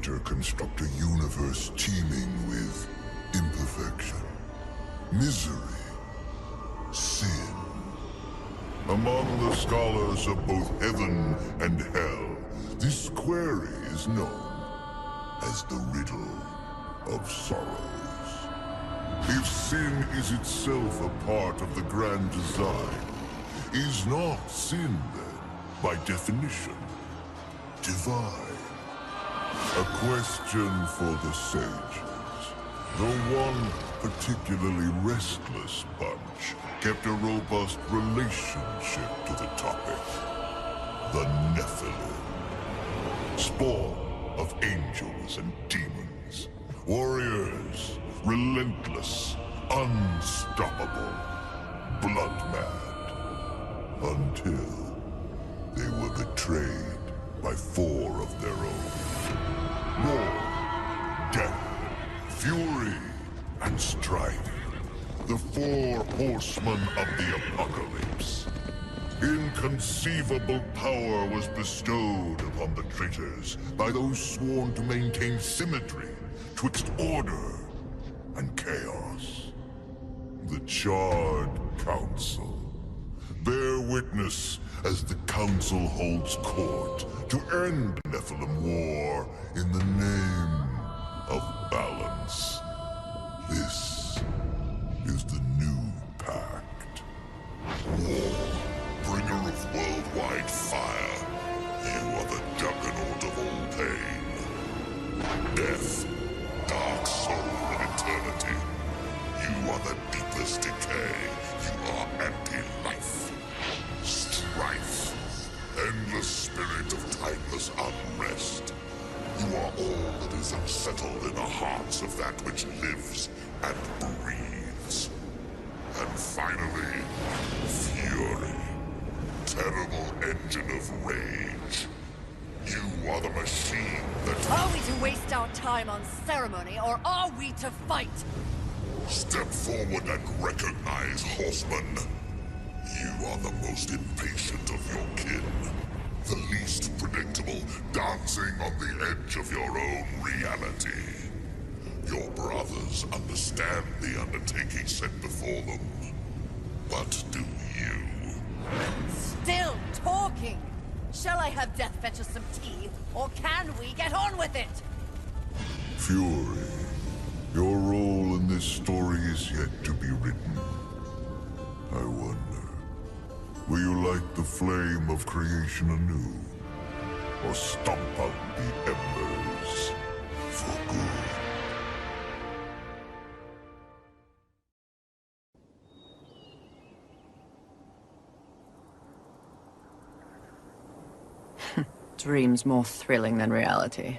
Creator construct a universe teeming with imperfection, misery, sin. Among the scholars of both heaven and hell, this query is known as the riddle of sorrows. If sin is itself a part of the grand design, is not sin then, by definition, divine? A question for the sages. The one particularly restless bunch kept a robust relationship to the topic. The Nephilim. Spawn of angels and demons. Warriors, relentless, unstoppable, blood-mad. Until they were betrayed by 4 of their own. War, death, fury, and strife. The 4 horsemen of the apocalypse. Inconceivable power was bestowed upon the traitors by those sworn to maintain symmetry twixt order and chaos. The Charred Council. Bear witness as the Council holds court to end Nephilim war in the name of balance. This is the new pact. War, bringer of worldwide fire. You are the juggernaut of all pain. Death, dark soul of eternity. You are the deepest decay. You are anti-life. Strife. Endless spirit of timeless unrest. You are all that is unsettled in the hearts of that which lives and breathes. And finally, fury. Terrible engine of rage. You are the machine that... Are we to waste our time on ceremony, or are we to fight? Step forward and recognize, horseman. You are the most impatient of your kin. The least predictable, dancing on the edge of your own reality. Your brothers understand the undertaking set before them. But do you? Still talking! Shall I have Death fetch us some tea, or can we get on with it? Fury, your role in this story is yet to be written. I wonder, will you light the flame of creation anew? Or stomp out the embers for good? Dreams more thrilling than reality.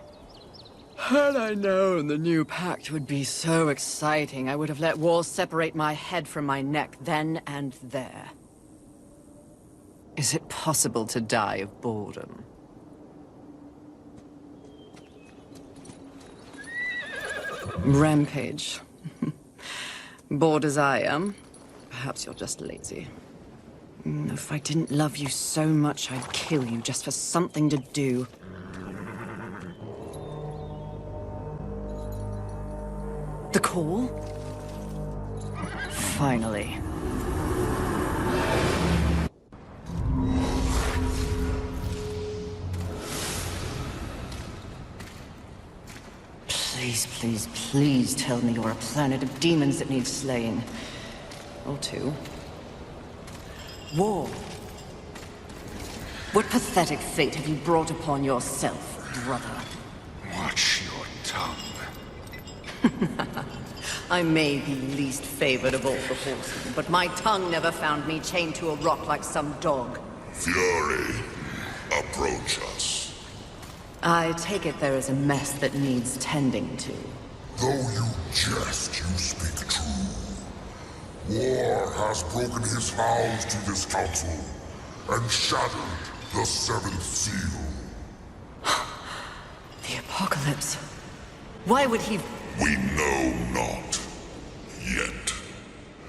Had I known the new pact would be so exciting, I would have let walls separate my head from my neck then and there. Is it possible to die of boredom? Rampage. Bored as I am, perhaps you're just lazy. If I didn't love you so much, I'd kill you just for something to do. The call? Finally. Please, please, please tell me you're a planet of demons that needs slaying. Or 2. War. What pathetic fate have you brought upon yourself, brother? Watch your tongue. I may be least favored of all the horsemen, but my tongue never found me chained to a rock like some dog. Fury, approach us. I take it there is a mess that needs tending to. Though you jest, you speak true. War has broken his vows to this council, and shattered the 7th seal. The apocalypse. Why would he... We know not. Yet.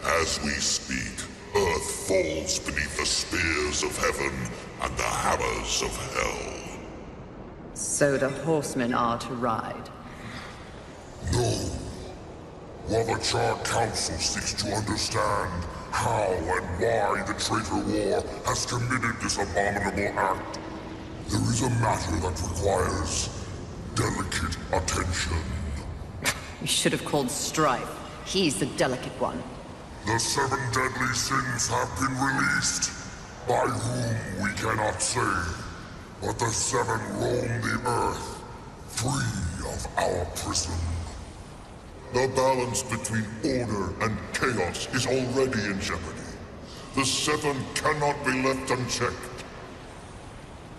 As we speak, Earth falls beneath the spears of heaven and the hammers of hell. So the horsemen are to ride. No. While the Charred Council seeks to understand how and why the traitor war has committed this abominable act, there is a matter that requires delicate attention. You should have called Strife. He's the delicate one. The 7 deadly sins have been released, by whom we cannot say, but the 7 roam the earth, free of our prison. The balance between order and chaos is already in jeopardy. The 7 cannot be left unchecked.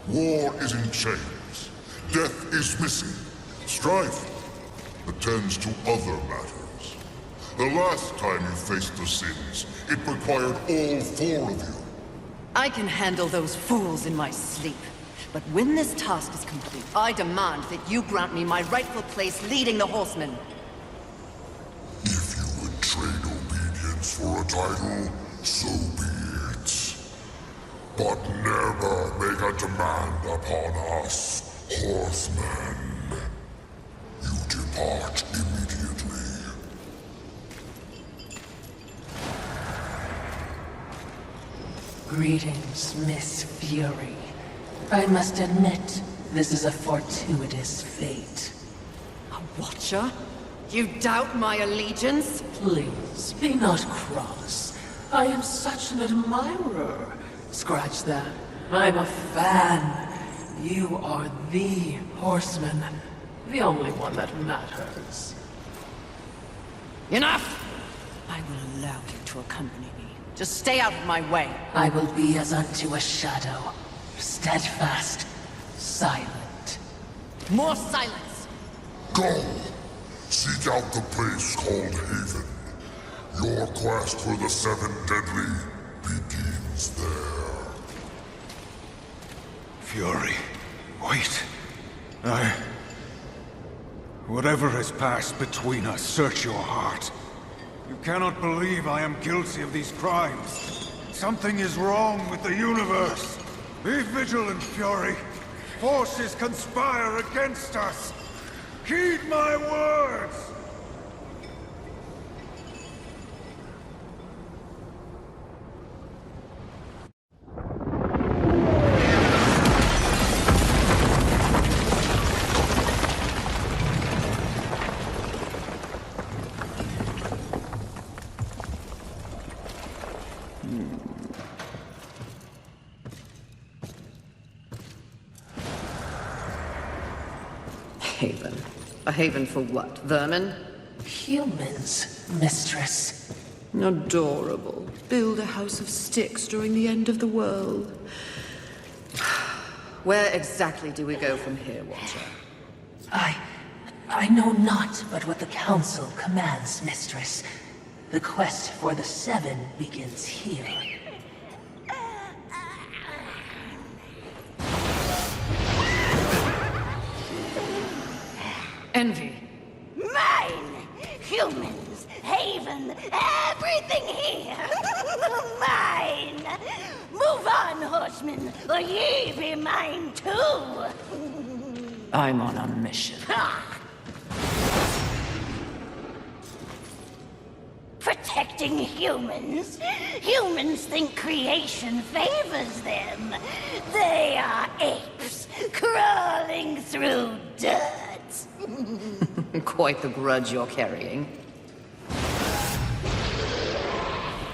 War is in chains. Death is missing. Strife attends to other matters. The last time you faced the sins, it required all 4 of you. I can handle those fools in my sleep. But when this task is complete, I demand that you grant me my rightful place leading the horsemen. If you would trade obedience for a title, so be it. But never make a demand upon us, horsemen. You depart immediately. Greetings, Miss Fury. I must admit, this is a fortuitous fate. A watcher? You doubt my allegiance? Please, be not cross. I am such an admirer. Scratch that. I'm a fan. You are the horseman. The only one that matters. Enough! I will allow you to accompany me. Just stay out of my way. I will be as unto a shadow. Steadfast. Silent. More silence! Go! Seek out the place called Haven. Your quest for the 7 deadly begins there. Fury, wait. Whatever has passed between us, search your heart. You cannot believe I am guilty of these crimes. Something is wrong with the universe. Be vigilant, Fury. Forces conspire against us. Heed my words! Haven. A haven for what? Vermin? Humans, mistress. Adorable. Build a house of sticks during the end of the world. Where exactly do we go from here, Watcher? I know not but what the Council commands, mistress. The quest for the 7 begins here. Envy. Mine! Humans, Haven, everything here! Mine! Move on, horsemen, or ye be mine too! I'm on a mission. Protecting humans? Humans think creation favors them. They are apes, crawling through dirt. Quite the grudge you're carrying.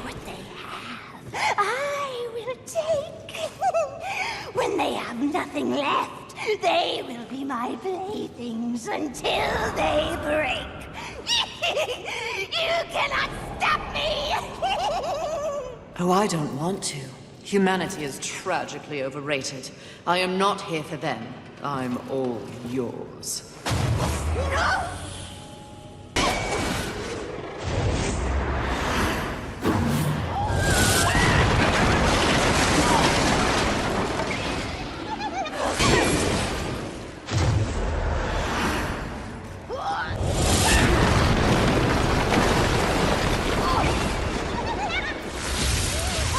What they have, I will take. When they have nothing left, they will be my playthings until they break. You cannot stop me! Oh, I don't want to. Humanity is tragically overrated. I am not here for them. I'm all yours. No!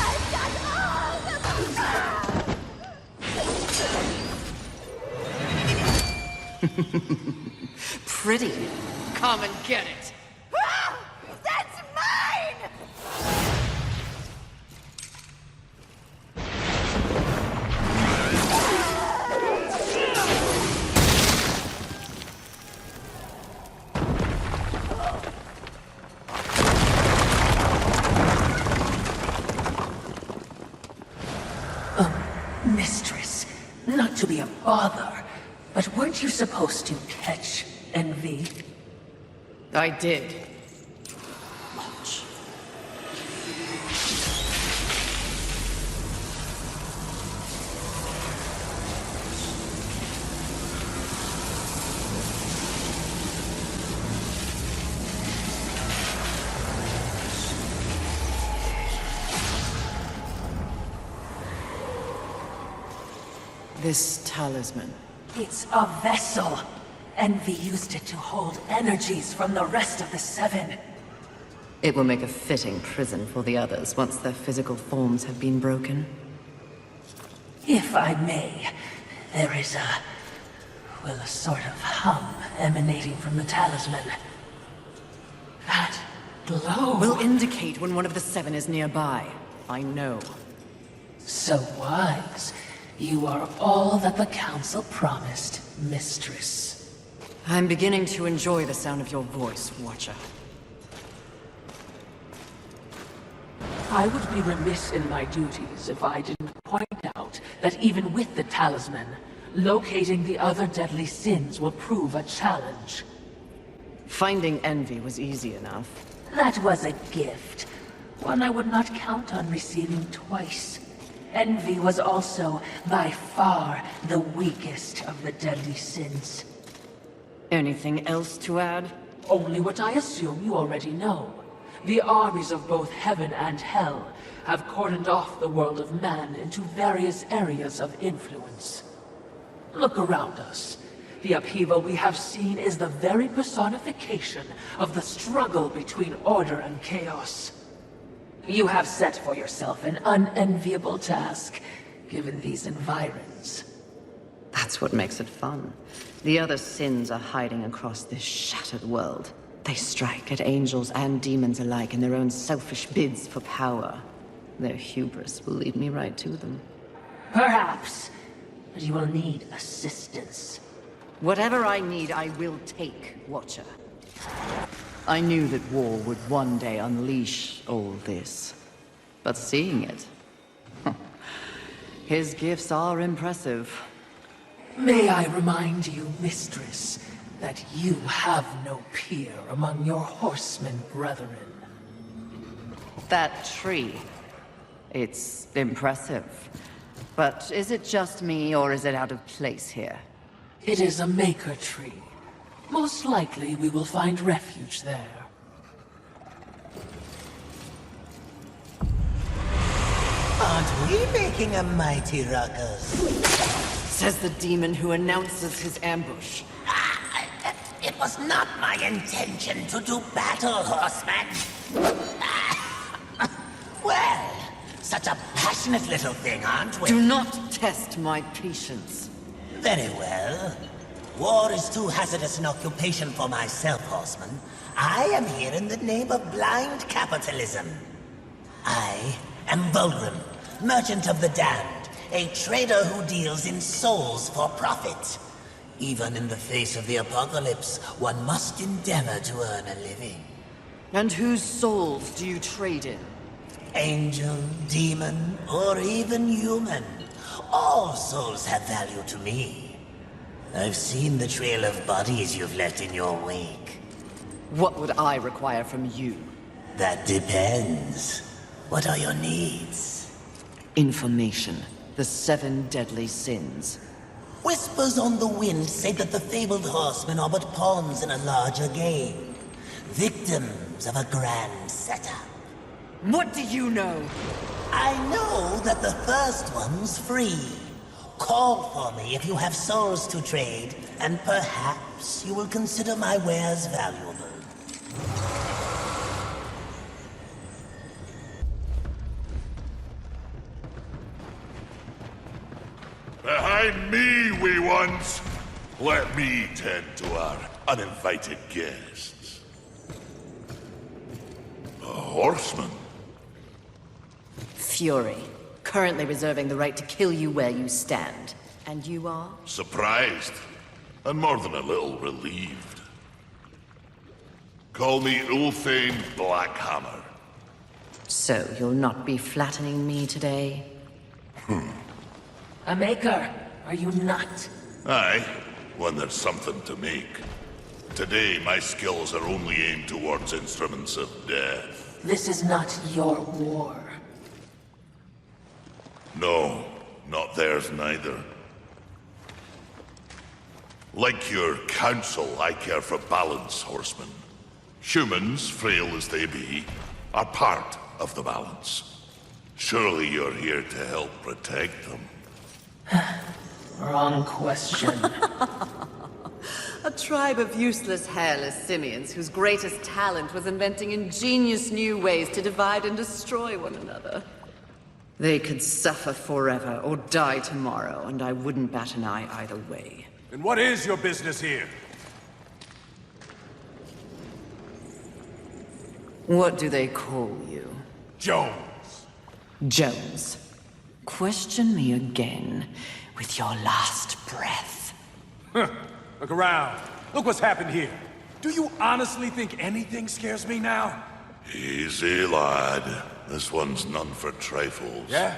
I've done all the Pretty. Come and get it. Ah! That's mine! Mistress, not to be a bother, but weren't you supposed to catch Envy? I did. Watch. This talisman. It's a vessel. Envy used it to hold energies from the rest of the Seven. It will make a fitting prison for the others once their physical forms have been broken. If I may, there is a sort of hum emanating from the talisman. That glow. Will indicate when one of the Seven is nearby. I know. So wise. You are all that the Council promised, Mistress. I'm beginning to enjoy the sound of your voice, Watcher. I would be remiss in my duties if I didn't point out that even with the talisman, locating the other deadly sins will prove a challenge. Finding Envy was easy enough. That was a gift. One I would not count on receiving twice. Envy was also, by far, the weakest of the deadly sins. Anything else to add? Only what I assume you already know. The armies of both heaven and hell have cordoned off the world of man into various areas of influence. Look around us. The upheaval we have seen is the very personification of the struggle between order and chaos. You have set for yourself an unenviable task, given these environs. That's what makes it fun. The other sins are hiding across this shattered world. They strike at angels and demons alike in their own selfish bids for power. Their hubris will lead me right to them. Perhaps, but you will need assistance. Whatever I need, I will take, Watcher. I knew that war would one day unleash all this. But seeing it... his gifts are impressive. May I remind you, Mistress, that you have no peer among your horsemen brethren. That tree... it's impressive. But is it just me, or is it out of place here? It is a maker tree. Most likely we will find refuge there. Aren't we making a mighty ruckus? Says the demon who announces his ambush. It was not my intention to do battle, horseman. Well, such a passionate little thing, aren't we? Do not test my patience. Very well. War is too hazardous an occupation for myself, horseman. I am here in the name of blind capitalism. I am Volgrim, merchant of the damned, a trader who deals in souls for profit. Even in the face of the apocalypse, one must endeavor to earn a living. And whose souls do you trade in? Angel, demon, or even human. All souls have value to me. I've seen the trail of bodies you've left in your wake. What would I require from you? That depends. What are your needs? Information. The 7 deadly sins. Whispers on the wind say that the fabled horsemen are but pawns in a larger game. Victims of a grand setup. What do you know? I know that the first one's free. Call for me if you have souls to trade, and perhaps you will consider my wares valuable. Behind me, wee ones! Let me tend to our uninvited guests. A horseman? Fury, currently reserving the right to kill you where you stand. And you are? Surprised, and more than a little relieved. Call me Ulthane Blackhammer. So you'll not be flattening me today? A maker, are you not? Aye, when there's something to make. Today, my skills are only aimed towards instruments of death. This is not your war. No, not theirs neither. Like your council, I care for balance, horsemen. Humans, frail as they be, are part of the balance. Surely you're here to help protect them. Wrong question. A tribe of useless, hairless simians whose greatest talent was inventing ingenious new ways to divide and destroy one another. They could suffer forever or die tomorrow, and I wouldn't bat an eye either way. And what is your business here? What do they call you? Jones. Jones. Question me again with your last breath. Look around. Look what's happened here. Do you honestly think anything scares me now? Easy, lad. This one's none for trifles. Yeah?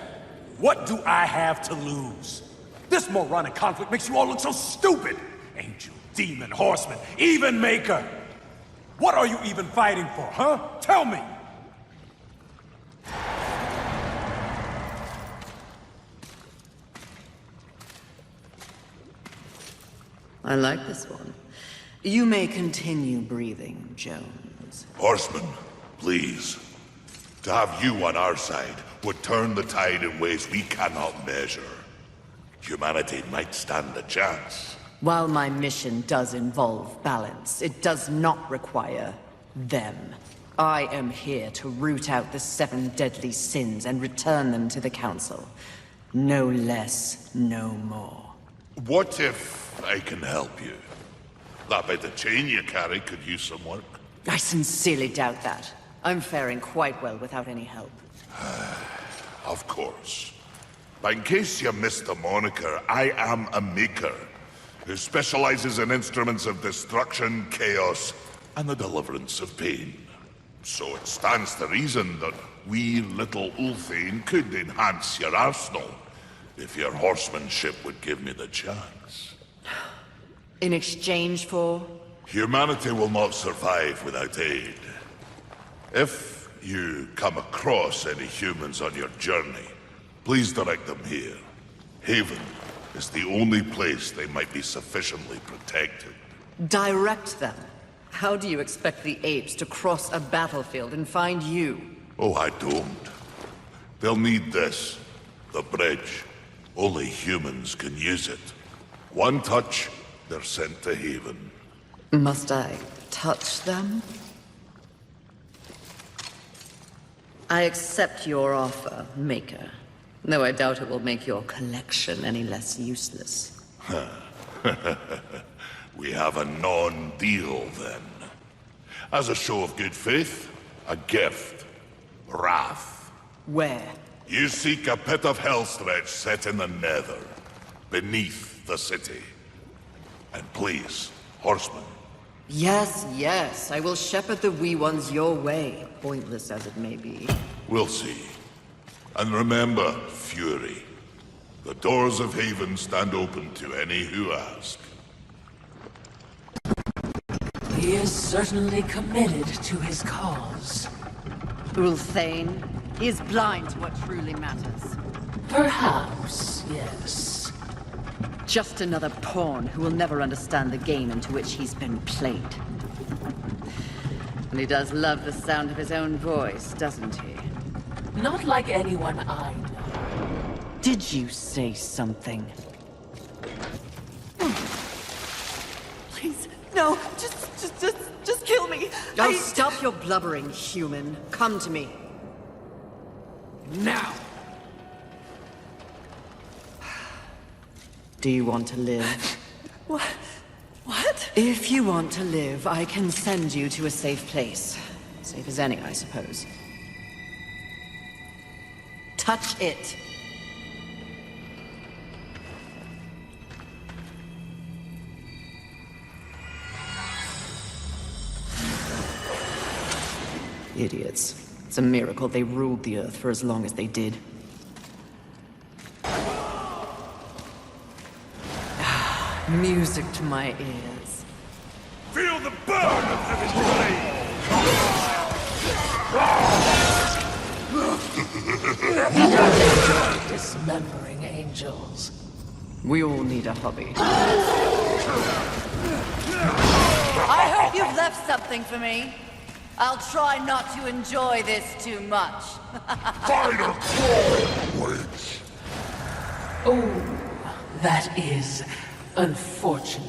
What do I have to lose? This moronic conflict makes you all look so stupid. Angel, demon, horseman, even maker. What are you even fighting for, huh? Tell me! I like this one. You may continue breathing, Jones. Horsemen, please. To have you on our side would turn the tide in ways we cannot measure. Humanity might stand a chance. While my mission does involve balance, it does not require them. I am here to root out the 7 deadly sins and return them to the Council. No less, no more. What if I can help you? That bit of chain you carry could use some work. I sincerely doubt that. I'm faring quite well without any help. Of course. But in case you missed the moniker, I am a maker who specializes in instruments of destruction, chaos, and the deliverance of pain. So it stands to reason that we little Ulthane could enhance your arsenal if your horsemanship would give me the chance. In exchange for? Humanity will not survive without aid. If you come across any humans on your journey, please direct them here. Haven is the only place they might be sufficiently protected. Direct them? How do you expect the apes to cross a battlefield and find you? Oh, I don't. They'll need this. The bridge. Only humans can use it. One touch, they're sent to Haven. Must I touch them? I accept your offer, Maker. Though I doubt it will make your collection any less useless. We have a non-deal, then. As a show of good faith, a gift. Wrath. Where? You seek a pit of Hellstretch set in the Nether, beneath the city. And please, horsemen. Yes, yes, I will shepherd the wee ones your way, pointless as it may be. We'll see. And remember, Fury. The doors of Haven stand open to any who ask. He is certainly committed to his cause. Ulthane, he is blind to what truly matters. Perhaps, yes. Just another pawn who will never understand the game into which he's been played. And he does love the sound of his own voice, doesn't he? Not like anyone I know. Did you say something? Please, no, just kill me. Oh, stop your blubbering, human. Come to me. Now. Do you want to live? If you want to live, I can send you to a safe place. Safe as any, I suppose. Touch it. Idiots. It's a miracle they ruled the Earth for as long as they did. Music to my ears. Feel the burn of living blade! Dismembering angels. We all need a hobby. I hope you've left something for me. I'll try not to enjoy this too much. Fighter crawl, witch! Oh, that is unfortunate.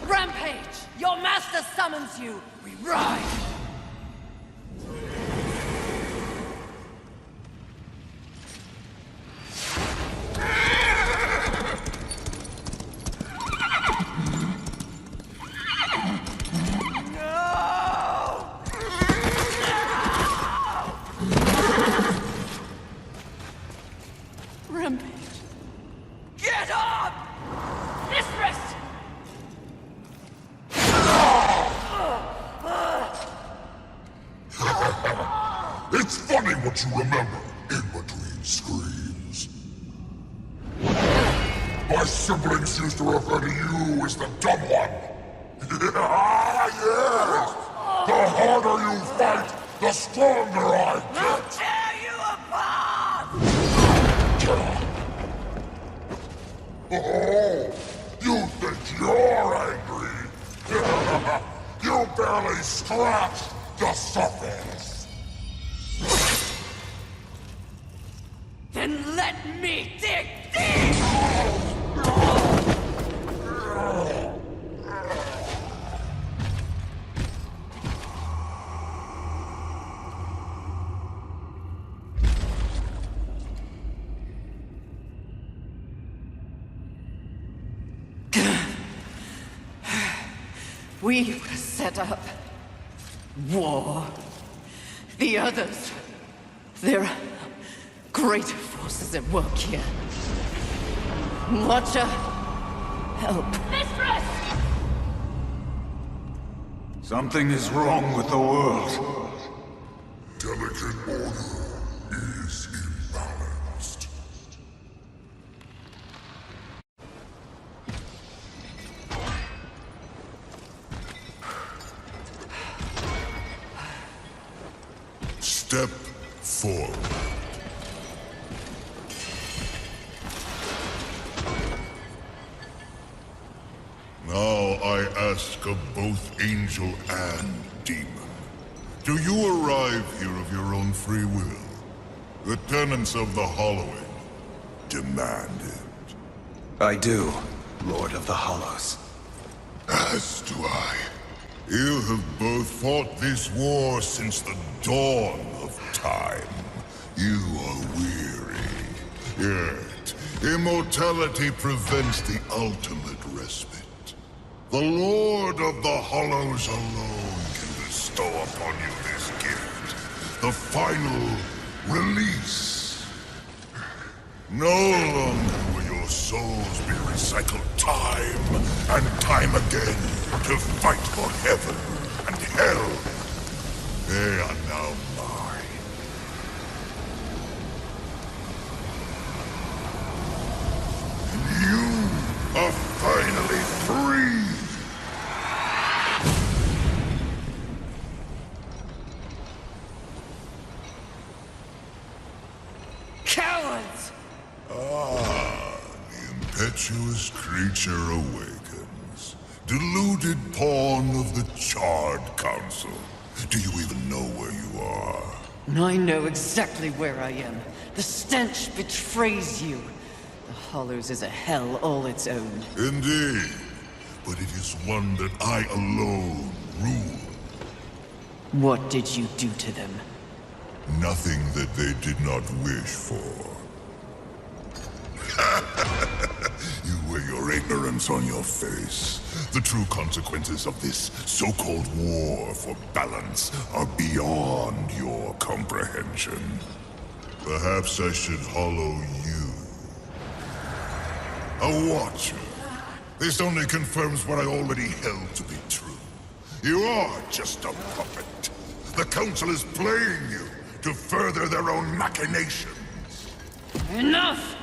Rampage! Your master summons you! We ride! Rampage! Get up! Mistress! It's funny what you remember in between screams. My siblings used to refer to you as the dumb one. Yes! The harder you fight, the stronger I get! Tear you apart! Oh, you think you're angry? You barely scratched the surface. Then let me dig deep! We were set up. War. The others. There are greater forces at work here. Watcher, help. Mistress! Something is wrong with the world. Delicate order is imbalanced. Step forward. Now I ask of both angel and demon. Do you arrive here of your own free will? The tenets of the Hollowing demand it. I do, Lord of the Hollows. As do I. You have both fought this war since the dawn of time. You are weary. Yet, immortality prevents the ultimate respite. The Lord of the Hollows alone can bestow upon you this gift. The final release. No longer will your souls be recycled time and time again to fight for heaven and hell. They are now mine. And you are finally free! Cowards! Ah, the impetuous creature awakens. Deluded pawn of the Charred Council. Do you even know where you are? I know exactly where I am. The stench betrays you. The Hollows is a hell all its own. Indeed. but it is one that I alone rule. What did you do to them? Nothing that they did not wish for. You wear your ignorance on your face. The true consequences of this so-called war for balance are beyond your comprehension. Perhaps I should hollow you. A watcher. This only confirms what I already held to be true. You are just a puppet. The Council is playing you to further their own machinations. Enough!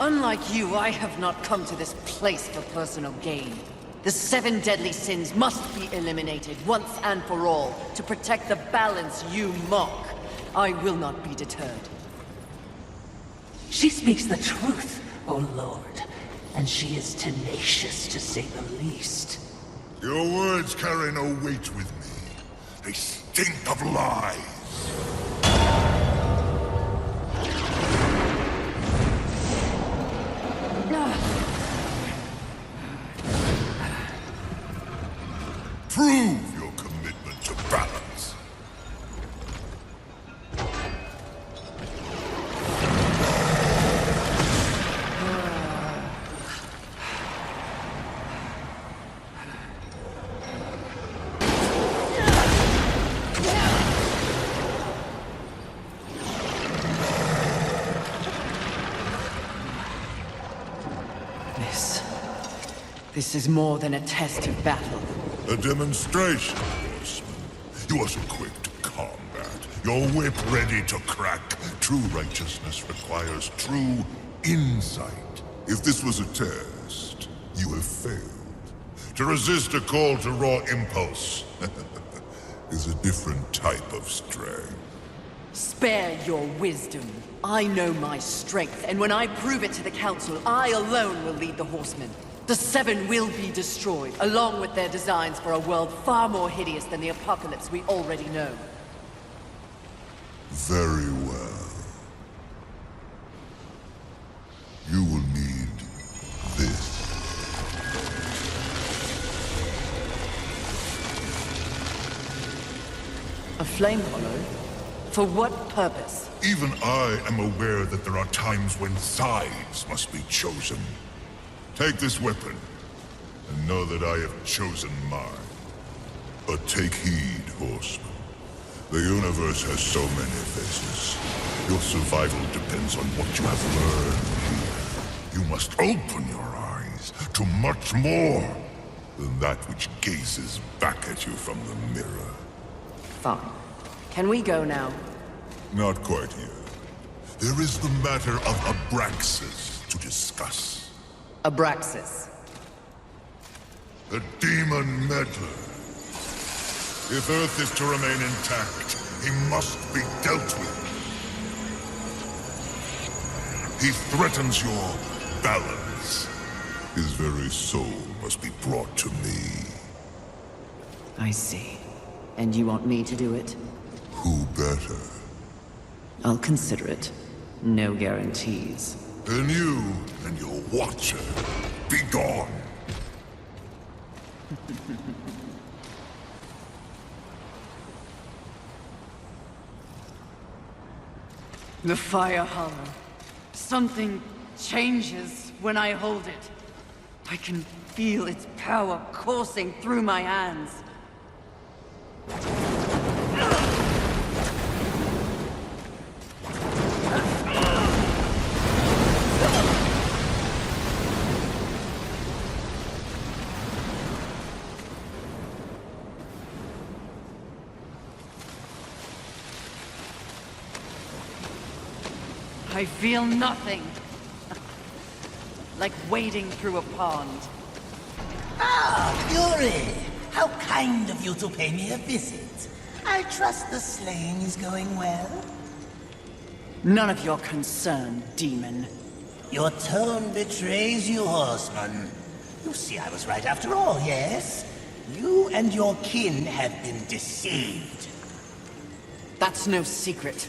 Unlike you, I have not come to this place for personal gain. The 7 deadly sins must be eliminated once and for all to protect the balance you mock. I will not be deterred. She speaks the truth, O Lord, and she is tenacious to say the least. Your words carry no weight with me. They stink of lies. Prove your commitment to balance. This is more than a test of battle. A demonstration, horseman. You wasn't quick to combat. Your whip ready to crack. True righteousness requires true insight. If this was a test, you have failed. To resist a call to raw impulse is a different type of strength. Spare your wisdom. I know my strength, and when I prove it to the Council, I alone will lead the Horsemen. The 7 will be destroyed, along with their designs for a world far more hideous than the apocalypse we already know. Very well. You will need this. A flame hollow? For what purpose? Even I am aware that there are times when sides must be chosen. Take this weapon, and know that I have chosen mine. But take heed, horseman. The universe has so many faces. Your survival depends on what you have learned here. You must open your eyes to much more than that which gazes back at you from the mirror. Fine. Can we go now? Not quite yet. There is the matter of Abraxas to discuss. Abraxas. The demon meddler. If Earth is to remain intact, he must be dealt with. He threatens your balance. His very soul must be brought to me. I see. And you want me to do it? Who better? I'll consider it. No guarantees. Then you and your watcher, be gone. The Fire Hollow. Something changes when I hold it. I can feel its power coursing through my hands. I feel nothing. Like wading through a pond. Ah, Fury! How kind of you to pay me a visit. I trust the slaying is going well. None of your concern, demon. Your tone betrays you, horseman. You see, I was right after all, yes? You and your kin have been deceived. That's no secret.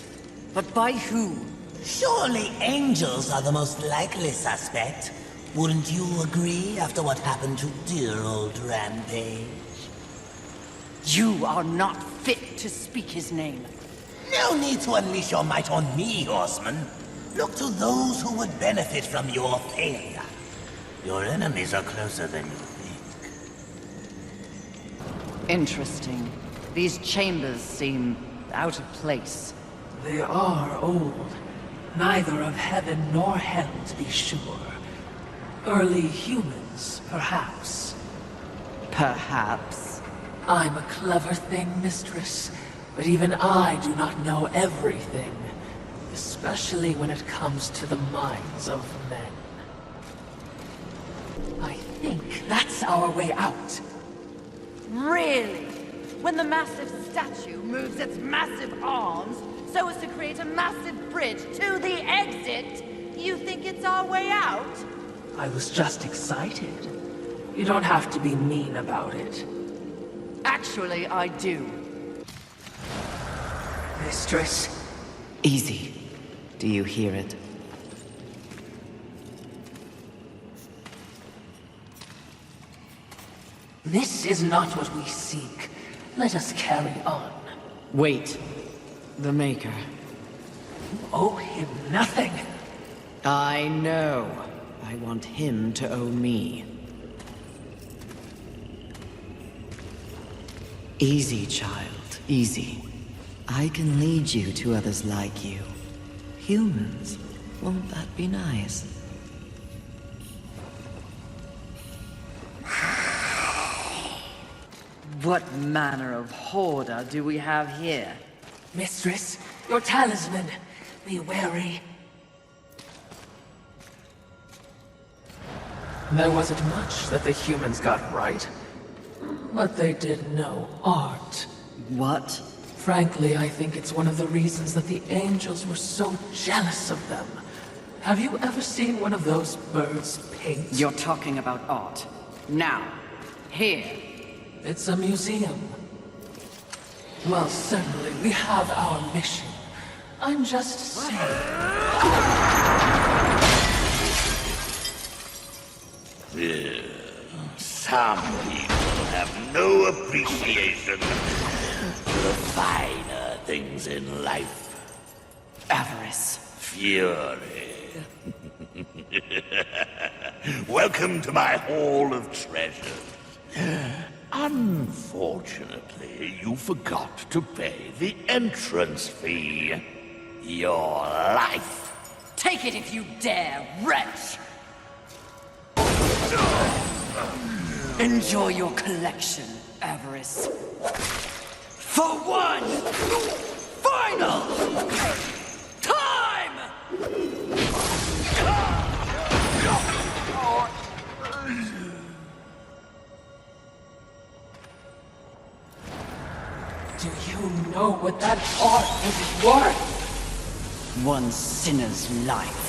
But by who? Surely angels are the most likely suspect. Wouldn't you agree after what happened to dear old Rampage? You are not fit to speak his name. No need to unleash your might on me, Horseman. Look to those who would benefit from your failure. Your enemies are closer than you think. Interesting. These chambers seem out of place. They are old. Neither of heaven nor hell, to be sure. Early humans, perhaps. Perhaps. I'm a clever thing, mistress, but even I do not know everything. Especially when it comes to the minds of men. I think that's our way out. Really? When the massive statue moves its massive arms so as to create a massive bridge to the exit, you think it's our way out? I was just excited. You don't have to be mean about it. Actually, I do. Mistress, Easy. Do you hear it? this is not what we seek. Let us carry on. Wait. The Maker. Owe him nothing. I know. I want him to owe me. Easy, child. Easy. I can lead you to others like you. Humans. Won't that be nice? What manner of hoarder do we have here? Mistress, your talisman. Be wary. There wasn't much that the humans got right. But they did know art. What? Frankly, I think it's one of the reasons that the angels were so jealous of them. Have you ever seen one of those birds paint? You're talking about art. Now. Here. It's a museum. Well, certainly, we have our mission. I'm just saying. Some people have no appreciation for the finer things in life. Avarice. Fury. Welcome to my Hall of Treasures. Unfortunately, you forgot to pay the entrance fee. Your life. Take it if you dare, wretch! Enjoy your collection, Avarice. For one final time! Do you know what that art is worth? One sinner's life.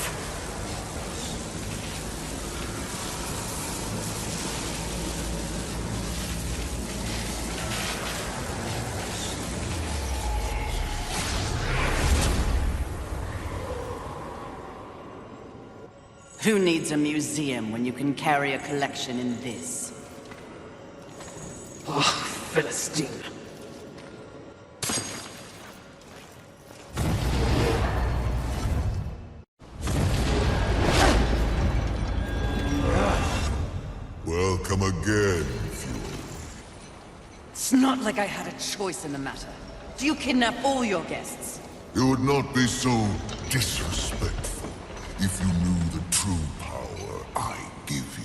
Who needs a museum when you can carry a collection in this? Oh, Philistine. Welcome again, Fury. It's not like I had a choice in the matter. Do you kidnap all your guests? You would not be so disrespectful if you knew the true power I give you.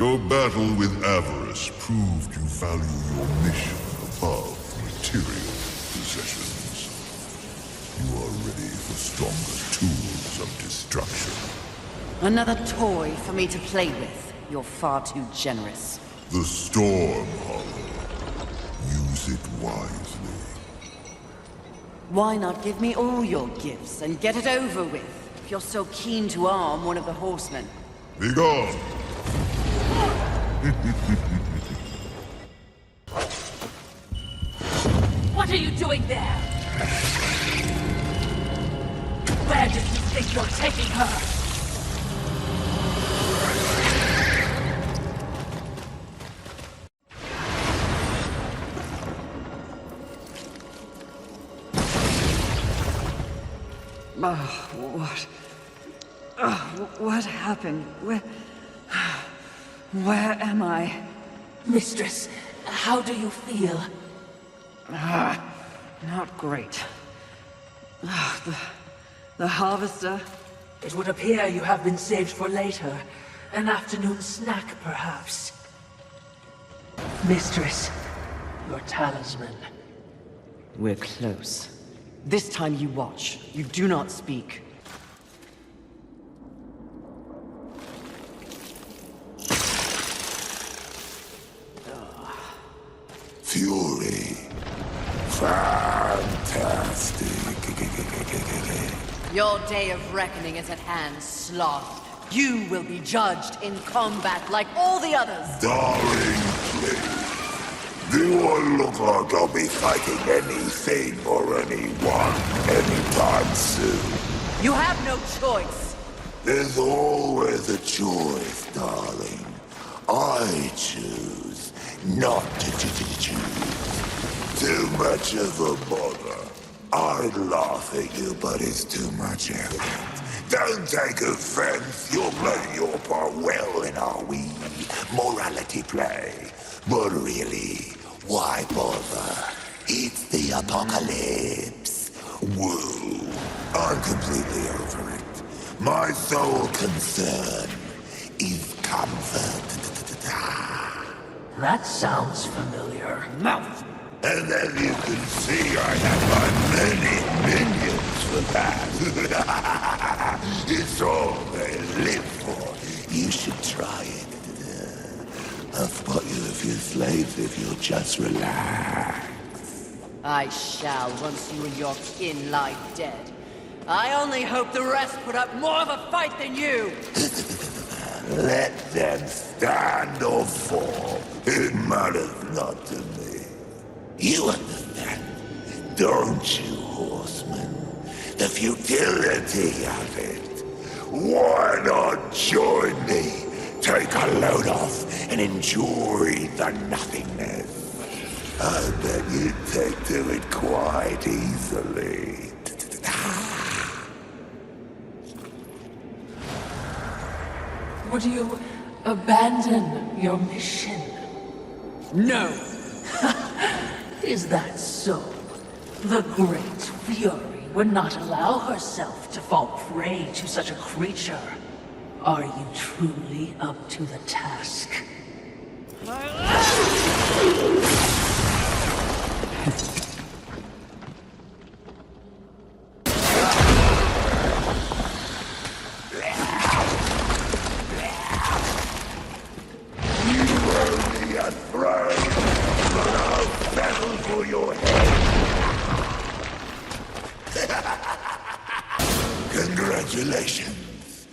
Your battle with Avarice proved you value your mission above material possessions. You are ready for stronger tools of destruction. Another toy for me to play with. You're far too generous. The Storm Hollow. Use it wisely. Why not give me all your gifts and get it over with, if you're so keen to arm one of the horsemen? Be gone! What are you doing there? Where did you think you're taking her? What? What happened? Where am I? Mistress, how do you feel? Not great. The Harvester? It would appear you have been saved for later. An afternoon snack, perhaps. Mistress, your talisman. We're close. This time you watch. You do not speak. Fury. Fantastic. Your day of reckoning is at hand, Sloth. You will be judged in combat like all the others. Darling, please. Do I look like I'll be fighting anything or anyone anytime soon? You have no choice. There's always a choice, darling. I choose not to choose. Too much of a bother. I'd laugh at you, but it's too much effort. Don't take offense. You're playing your part well in our wee morality play. But really, why bother? It's the apocalypse. Woo. I'm completely over it. My sole concern is comfort. That sounds familiar. Mouth! And as you can see, I have my many minions for that. It's all they live for. You should try it. I'll spot you a few slaves if you'll just relax. I shall once you and your kin lie dead. I only hope the rest put up more of a fight than you! Let them stand or fall. It matters not to me. You understand, don't you, horseman? The futility of it. Why not join me? Take a load off and enjoy the nothingness. I bet you'd take to it quite easily. Would you abandon your mission? No! Is that so? The great Fury would not allow herself to fall prey to such a creature. Are you truly up to the task? Congratulations.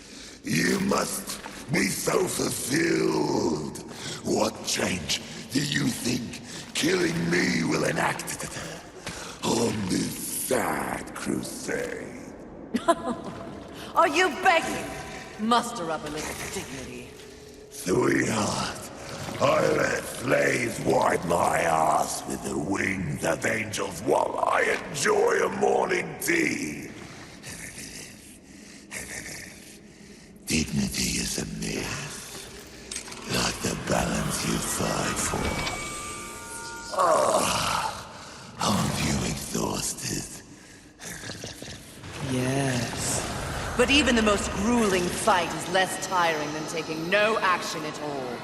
You must be so fulfilled. What change do you think killing me will enact on this sad crusade? Are you begging? Muster up a little dignity. Sweetheart, I let slaves wipe my ass with the wings of angels while I enjoy a morning tea. Dignity is a myth, like the balance you fight for. Aren't you exhausted? Yes. But even the most grueling fight is less tiring than taking no action at all.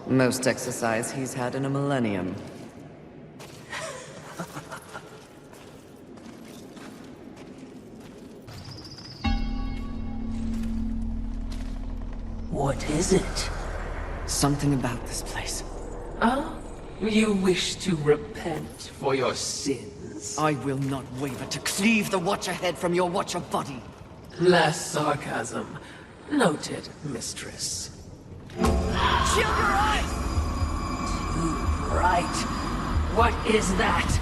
Most exercise he's had in a millennium. What is it? Something about this place. Ah, you wish to repent for your sins? I will not waver to cleave the Watcher head from your Watcher body. Less sarcasm. Noted, mistress. Shield your eyes! Right. What is that?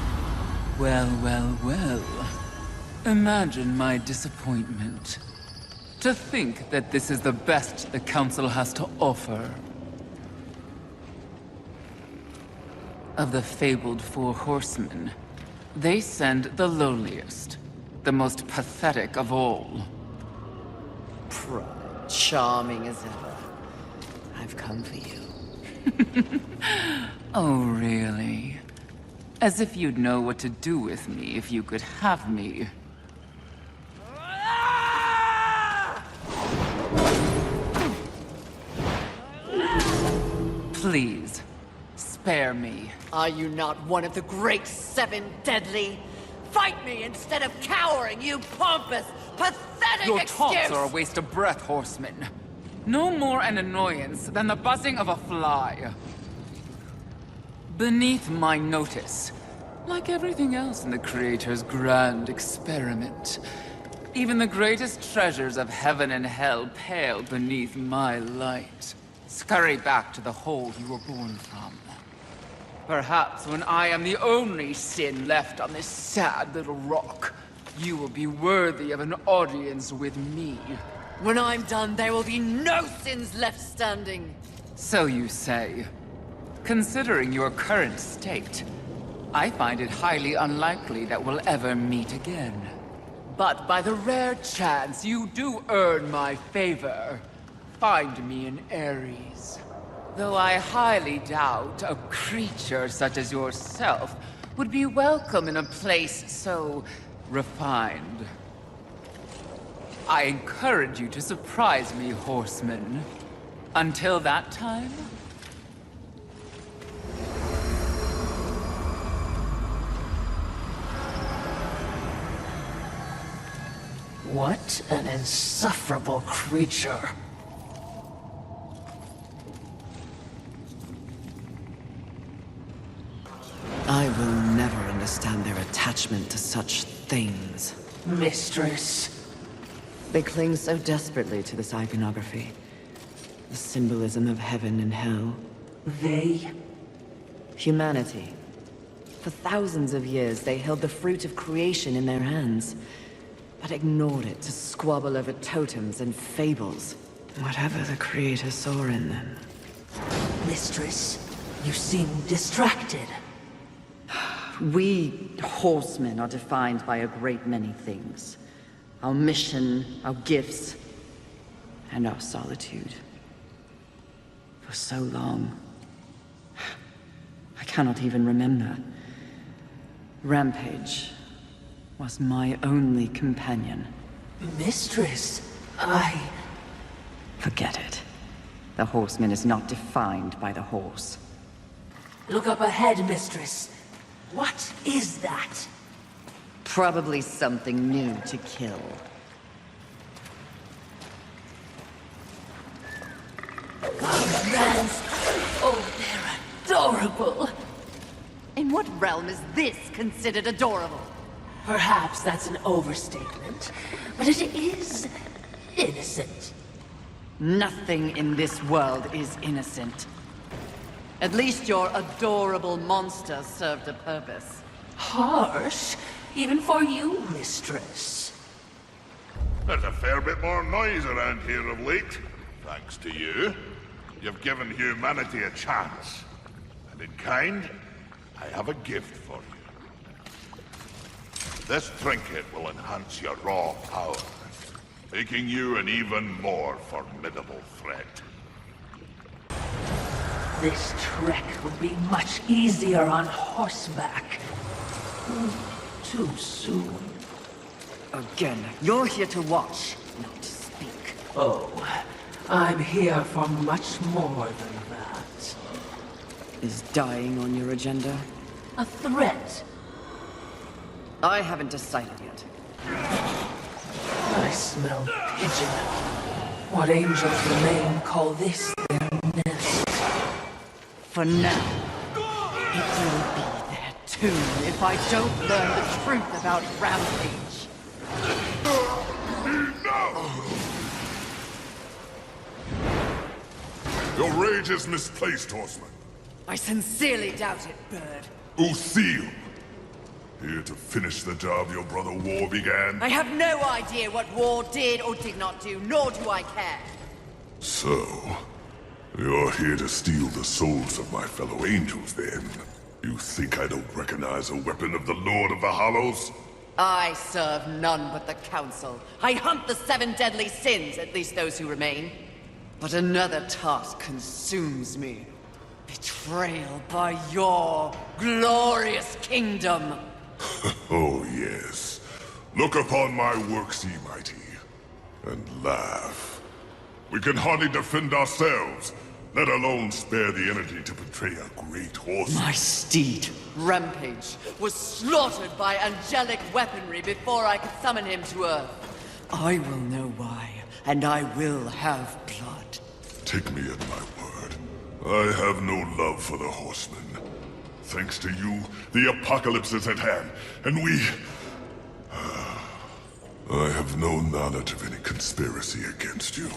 Well, well, well. Imagine my disappointment. To think that this is the best the Council has to offer. Of the fabled Four Horsemen, they send the lowliest, the most pathetic of all. Charming as ever. I've come for you. Oh, really? As if you'd know what to do with me if you could have me. Please, spare me. Are you not one of the great seven deadly? Fight me instead of cowering, you pompous, pathetic Your excuse! taunts are a waste of breath, horseman. No more an annoyance than the buzzing of a fly. Beneath my notice, like everything else in the Creator's grand experiment, even the greatest treasures of heaven and hell pale beneath my light. Scurry back to the hole you were born from. Perhaps when I am the only sin left on this sad little rock, you will be worthy of an audience with me. When I'm done, there will be no sins left standing. So you say. Considering your current state, I find it highly unlikely that we'll ever meet again. But by the rare chance you do earn my favor, find me in Ares. Though I highly doubt a creature such as yourself would be welcome in a place so refined. I encourage you to surprise me, horseman. Until that time... What an insufferable creature. I will never understand their attachment to such things. Mistress. They cling so desperately to this iconography. The symbolism of heaven and hell. They? Humanity. For thousands of years, they held the fruit of creation in their hands, but ignored it to squabble over totems and fables. Whatever the Creator saw in them. Mistress, you seem distracted. We horsemen are defined by a great many things. Our mission, our gifts, and our solitude. For so long, I cannot even remember. Rampage was my only companion. Mistress, Forget it. The horseman is not defined by the horse. Look up ahead, mistress. What is that? Probably something new to kill. Rams! Oh, they're adorable! In what realm is this considered adorable? Perhaps that's an overstatement, but it is innocent. Nothing in this world is innocent. At least your adorable monster served a purpose. Harsh, even for you, mistress. There's a fair bit more noise around here of late. Thanks to you. You've given humanity a chance. And in kind, I have a gift for you. This trinket will enhance your raw power, making you an even more formidable threat. This trek would be much easier on horseback. Too soon. Again, you're here to watch, not to speak. Oh, I'm here for much more than that. Is dying on your agenda? A threat. I haven't decided yet. I smell pigeon. What angels remain call this their nest. For now, it will be there too if I don't learn the truth about Rampage. Your rage is misplaced, Horseman. I sincerely doubt it, Bird. Usil! Here to finish the job your brother War began? I have no idea what War did or did not do, nor do I care. So, you're here to steal the souls of my fellow angels, then? You think I don't recognize a weapon of the Lord of the Hollows? I serve none but the Council. I hunt the 7 deadly sins, at least those who remain. But another task consumes me. Betrayal by your glorious kingdom. Oh, yes. Look upon my works, ye mighty, and laugh. We can hardly defend ourselves, let alone spare the energy to betray a great horse. My steed, Rampage, was slaughtered by angelic weaponry before I could summon him to Earth. I will know why, and I will have blood. Take me at my word. I have no love for the horsemen. Thanks to you, the apocalypse is at hand, and we... I have no knowledge of any conspiracy against you,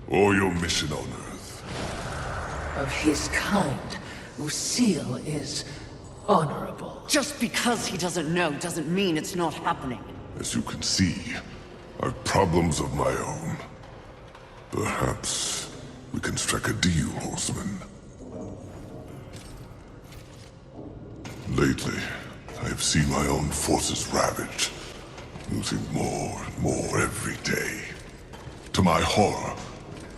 or your mission on Earth. Of his kind, Usil is honorable. Just because he doesn't know doesn't mean it's not happening. As you can see, I've problems of my own. Perhaps we can strike a deal, Horseman. Lately, I have seen my own forces ravaged, losing more and more every day. To my horror,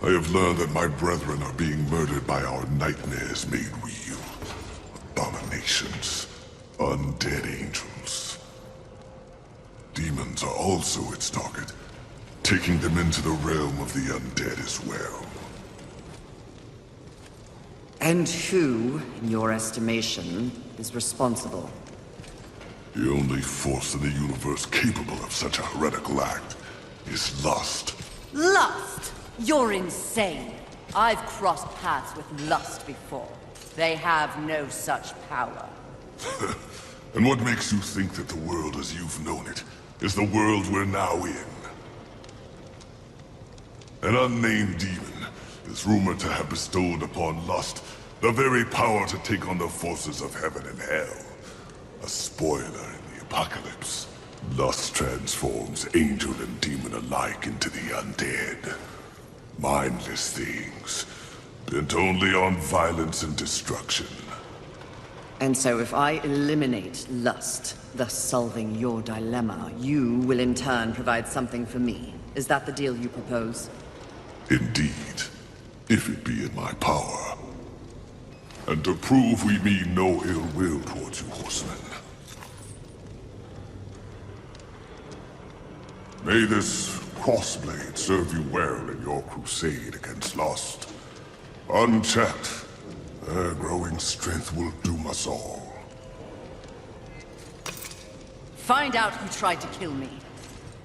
I have learned that my brethren are being murdered by our nightmares made real. Abominations, undead angels. Demons are also its target, taking them into the realm of the undead as well. And who, in your estimation, is responsible? The only force in the universe capable of such a heretical act is lust. Lust? You're insane. I've crossed paths with Lust before. They have no such power. And what makes you think that the world as you've known it is the world we're now in? An unnamed demon is rumored to have bestowed upon Lust the very power to take on the forces of heaven and hell. A spoiler in the apocalypse. Lust transforms angel and demon alike into the undead. Mindless things, bent only on violence and destruction. And so if I eliminate lust, thus solving your dilemma, you will in turn provide something for me. Is that the deal you propose? Indeed, if it be in my power. And to prove we mean no ill will towards you, Horsemen. May this crossblade serve you well in your crusade against Lust. Unchecked, their growing strength will doom us all. Find out who tried to kill me.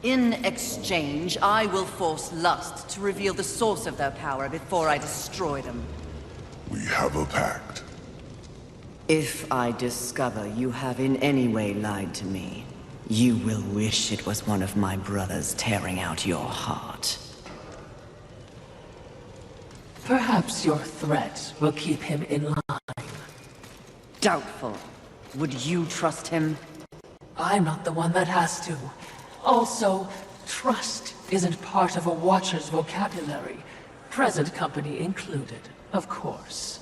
In exchange, I will force Lust to reveal the source of their power before I destroy them. We have a pact. If I discover you have in any way lied to me, you will wish it was one of my brothers tearing out your heart. Perhaps your threat will keep him in line. Doubtful. Would you trust him? I'm not the one that has to. Also, trust isn't part of a Watcher's vocabulary. Present company included, of course.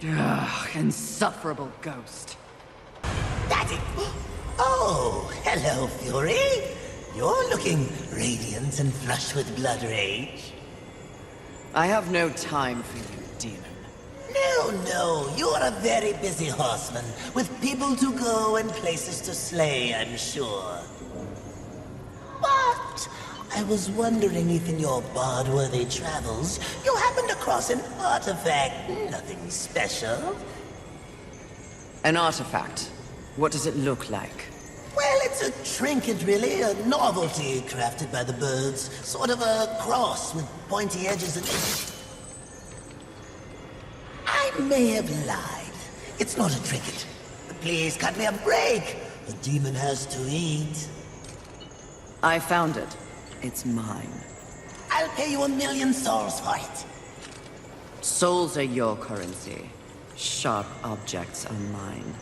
Ugh, insufferable ghost. That's it. Oh, hello, Fury. You're looking radiant and flushed with blood rage. I have no time for you, demon. No, you're a very busy horseman, with people to go and places to slay, I'm sure. But I was wondering if in your bard-worthy travels, you happened across an artifact. Nothing special. An artifact? What does it look like? Well, it's a trinket, really. A novelty crafted by the birds. Sort of a cross with pointy edges and... I may have lied. It's not a trinket. Please cut me a break. The demon has to eat. I found it. It's mine. I'll pay you 1,000,000 souls for it. Souls are your currency. Sharp objects are mine.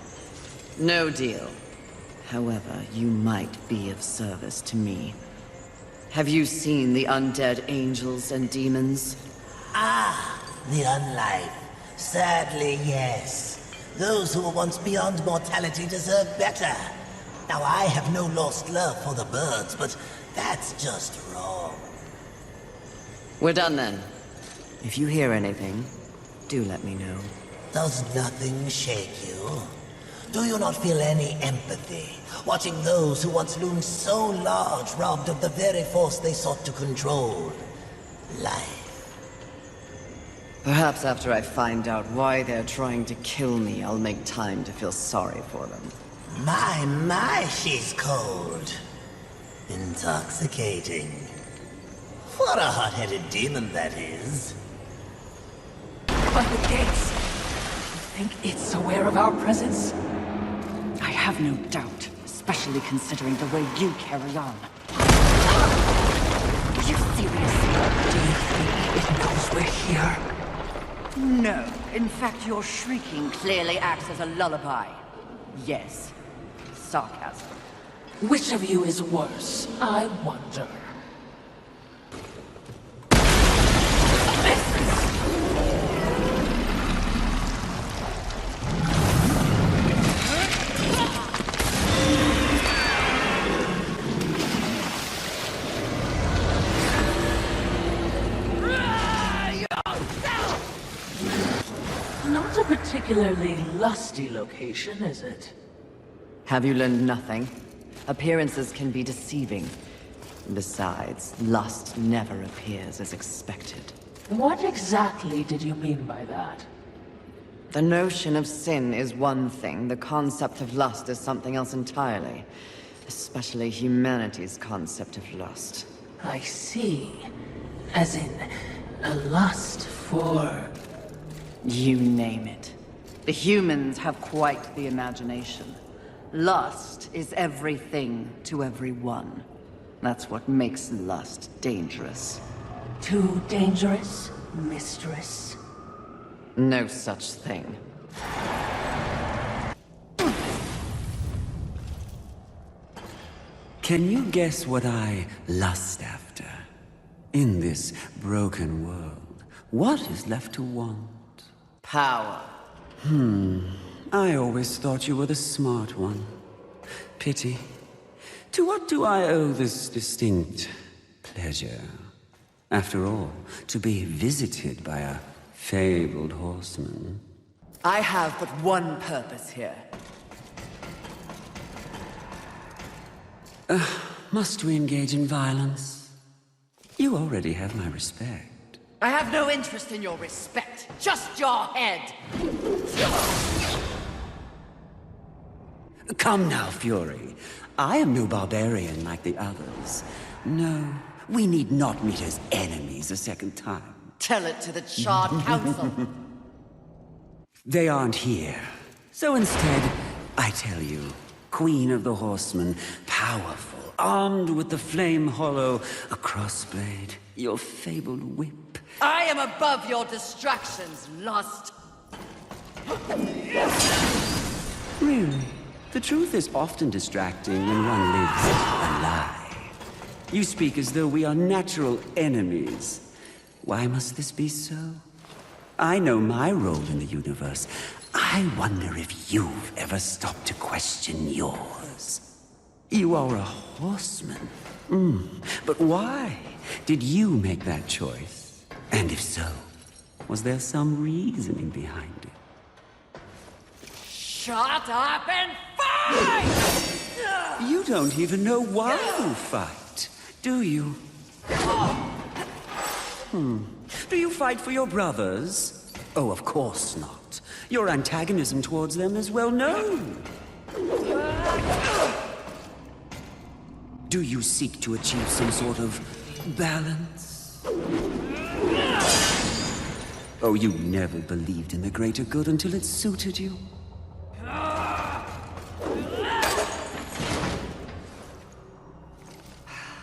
No deal. However, you might be of service to me. Have you seen the undead angels and demons? Ah, the unlife. Sadly, yes. Those who were once beyond mortality deserve better. Now, I have no lost love for the birds, but that's just wrong. We're done then. If you hear anything, do let me know. Does nothing shake you? Do you not feel any empathy, watching those who once loomed so large robbed of the very force they sought to control? Life. Perhaps after I find out why they're trying to kill me, I'll make time to feel sorry for them. My, she's cold. Intoxicating. What a hot-headed demon that is. But the gates... You think it's aware of our presence? I have no doubt, especially considering the way you carry on. Are you serious? Do you think it knows we're here? No. In fact, your shrieking clearly acts as a lullaby. Yes. Sarcasm. Which of you is worse, I wonder? Not a particularly lusty location, is it? Have you learned nothing? Appearances can be deceiving. Besides, lust never appears as expected. What exactly did you mean by that? The notion of sin is one thing, the concept of lust is something else entirely. Especially humanity's concept of lust. I see. As in, a lust for... You name it. The humans have quite the imagination. Lust is everything to everyone. That's what makes lust dangerous. Too dangerous, mistress? No such thing. Can you guess what I lust after? In this broken world, what is left to want? Power. I always thought you were the smart one. Pity. To what do I owe this distinct pleasure? After all, to be visited by a fabled horseman. I have but one purpose here. Must we engage in violence? You already have my respect. I have no interest in your respect, just your head. Come now, Fury. I am no barbarian like the others. No, we need not meet as enemies a second time. Tell it to the Charred Council. They aren't here. So instead, I tell you, Queen of the Horsemen, powerful, armed with the Flame Hollow, a crossblade, your fabled whip. I am above your distractions, lust. Really? The truth is often distracting when one lives a lie. You speak as though we are natural enemies. Why must this be so? I know my role in the universe. I wonder if you've ever stopped to question yours. You are a horseman. But why did you make that choice? And if so, was there some reasoning behind it? Shut up and fight! You don't even know why you fight, do you? Do you fight for your brothers? Oh, of course not. Your antagonism towards them is well known. Do you seek to achieve some sort of balance? Oh, you never believed in the greater good until it suited you.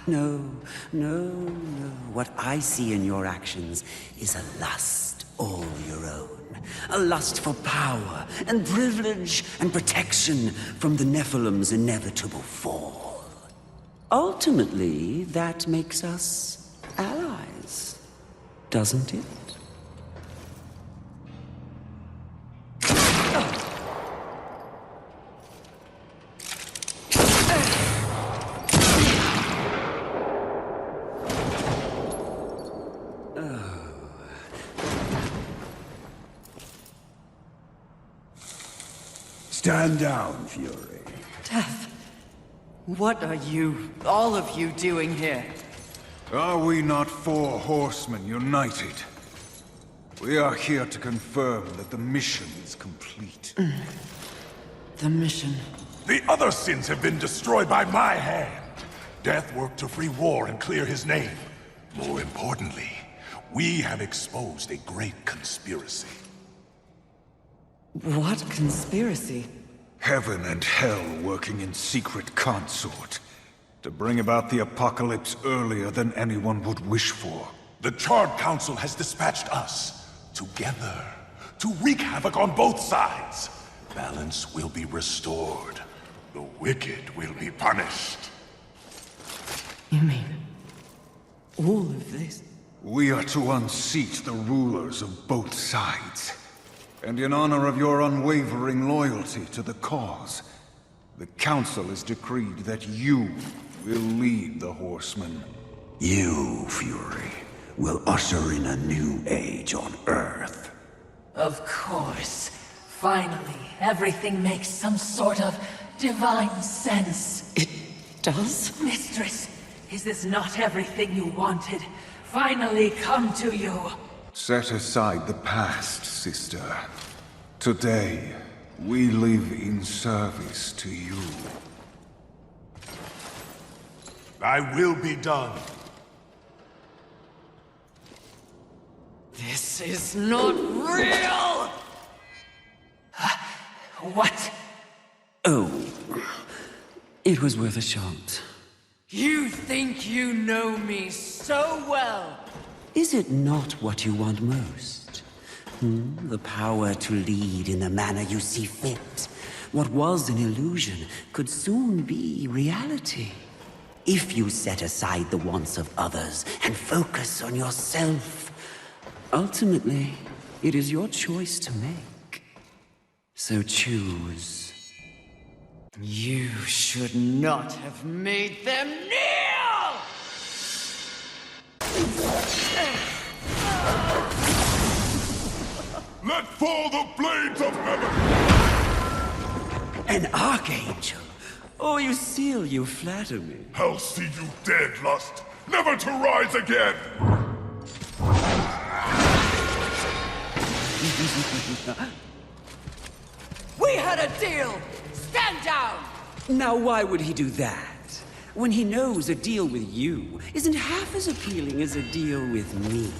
No. What I see in your actions is a lust all your own. A lust for power and privilege and protection from the Nephilim's inevitable fall. Ultimately, that makes us allies, doesn't it? Stand down, Fury. Death. What are you, all of you, doing here? Are we not 4 horsemen united? We are here to confirm that the mission is complete. The mission. The other sins have been destroyed by my hand. Death worked to free War and clear his name. More importantly, we have exposed a great conspiracy. What conspiracy? Heaven and hell working in secret consort to bring about the apocalypse earlier than anyone would wish for. The Charred Council has dispatched us together to wreak havoc on both sides. Balance will be restored. The wicked will be punished. You mean all of this? We are to unseat the rulers of both sides. And in honor of your unwavering loyalty to the cause, the Council has decreed that you will lead the Horsemen. You, Fury, will usher in a new age on Earth. Of course. Finally, everything makes some sort of divine sense. It does? Mistress, is this not everything you wanted? Finally come to you. Set aside the past, sister. Today, we live in service to you. Thy will be done. This is not real! What? Oh, it was worth a shot. You think you know me so well! Is it not what you want most? The power to lead in the manner you see fit. What was an illusion could soon be reality. If you set aside the wants of others and focus on yourself, ultimately, it is your choice to make. So choose. You should not have made them kneel! Let fall the blades of heaven! An archangel? Oh, you seal, you flatter me. I'll see you dead, Lust, never to rise again! We had a deal! Stand down! Now why would he do that? When he knows a deal with you isn't half as appealing as a deal with me.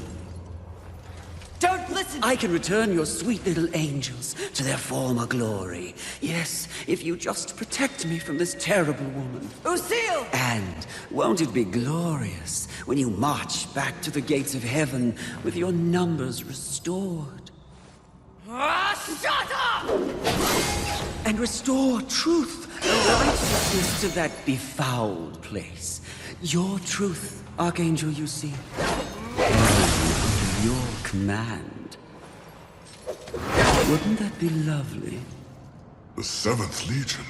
Don't listen! I can return your sweet little angels to their former glory. Yes, if you just protect me from this terrible woman. Lucille! And won't it be glorious when you march back to the gates of heaven with your numbers restored? Shut up! And restore truth and righteousness to that befouled place. Your truth, Archangel, you see. Under your command. Wouldn't that be lovely? The 7th Legion.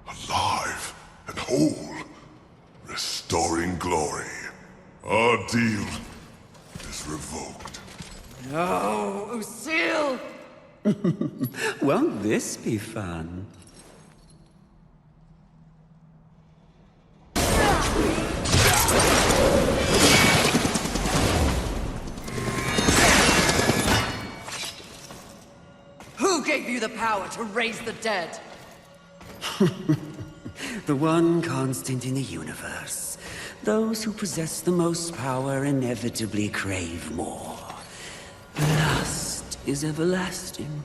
Alive and whole. Restoring glory. Our deal is revoked. No, Lucille! Won't this be fun? Who gave you the power to raise the dead? The one constant in the universe. Those who possess the most power inevitably crave more. Lust is everlasting.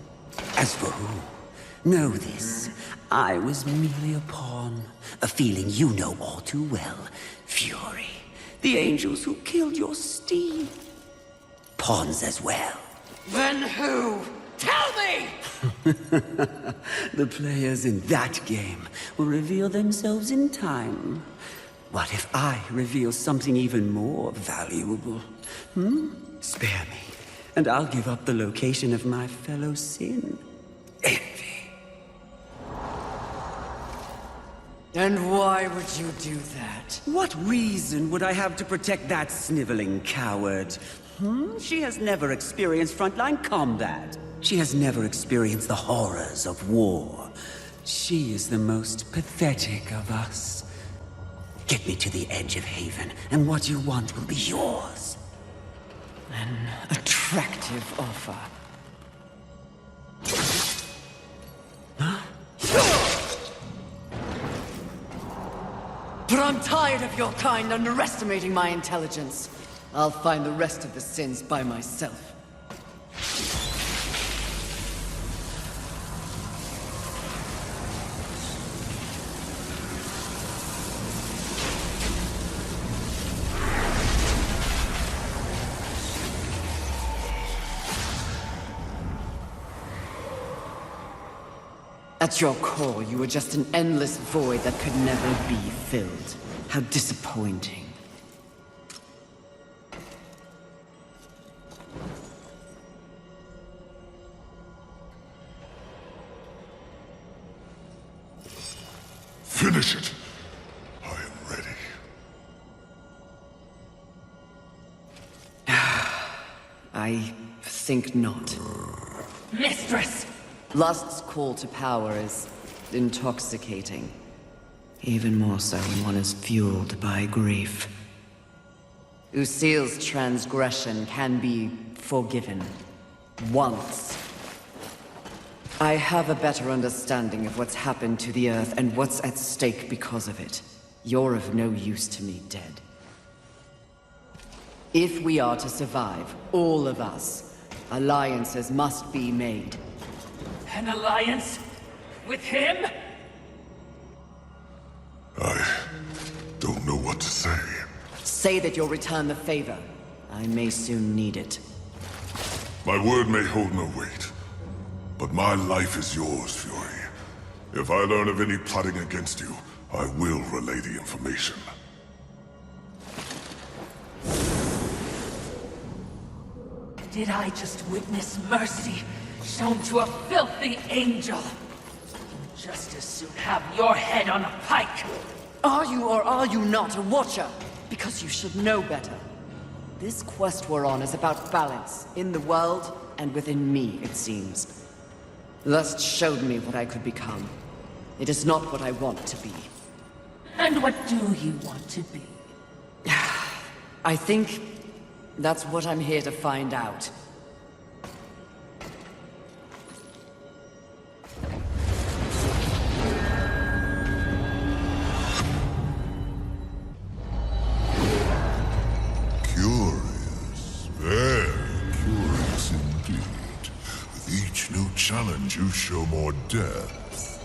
As for who, know this. I was merely a pawn. A feeling you know all too well. Fury. The angels who killed your steed. pawns as well. Then who? Tell me! The players in that game will reveal themselves in time. What if I reveal something even more valuable? Spare me, and I'll give up the location of my fellow sin. Envy. And why would you do that? What reason would I have to protect that sniveling coward? She has never experienced frontline combat. She has never experienced the horrors of war. She is the most pathetic of us. Get me to the edge of Haven, and what you want will be yours. An attractive offer. But I'm tired of your kind underestimating my intelligence. I'll find the rest of the sins by myself. At your core, you were just an endless void that could never be filled. How disappointing. Finish it. I am ready. I think not. Mistress! Lust's call to power is intoxicating. Even more so when one is fueled by grief. Usil's transgression can be forgiven. Once. I have a better understanding of what's happened to the Earth and what's at stake because of it. You're of no use to me, dead. If we are to survive, all of us, alliances must be made. An alliance? With him? I don't know what to say. Say that you'll return the favor. I may soon need it. My word may hold no weight, but my life is yours, Fury. If I learn of any plotting against you, I will relay the information. Did I just witness mercy shown to a filthy angel? Just as soon have your head on a pike. Are you or are you not a Watcher? Because you should know better. This quest we're on is about balance, in the world and within me, it seems. Lust showed me what I could become. It is not what I want to be. And what do you want to be? I think that's what I'm here to find out. Curious. Very curious indeed. With each new challenge, you show more depth.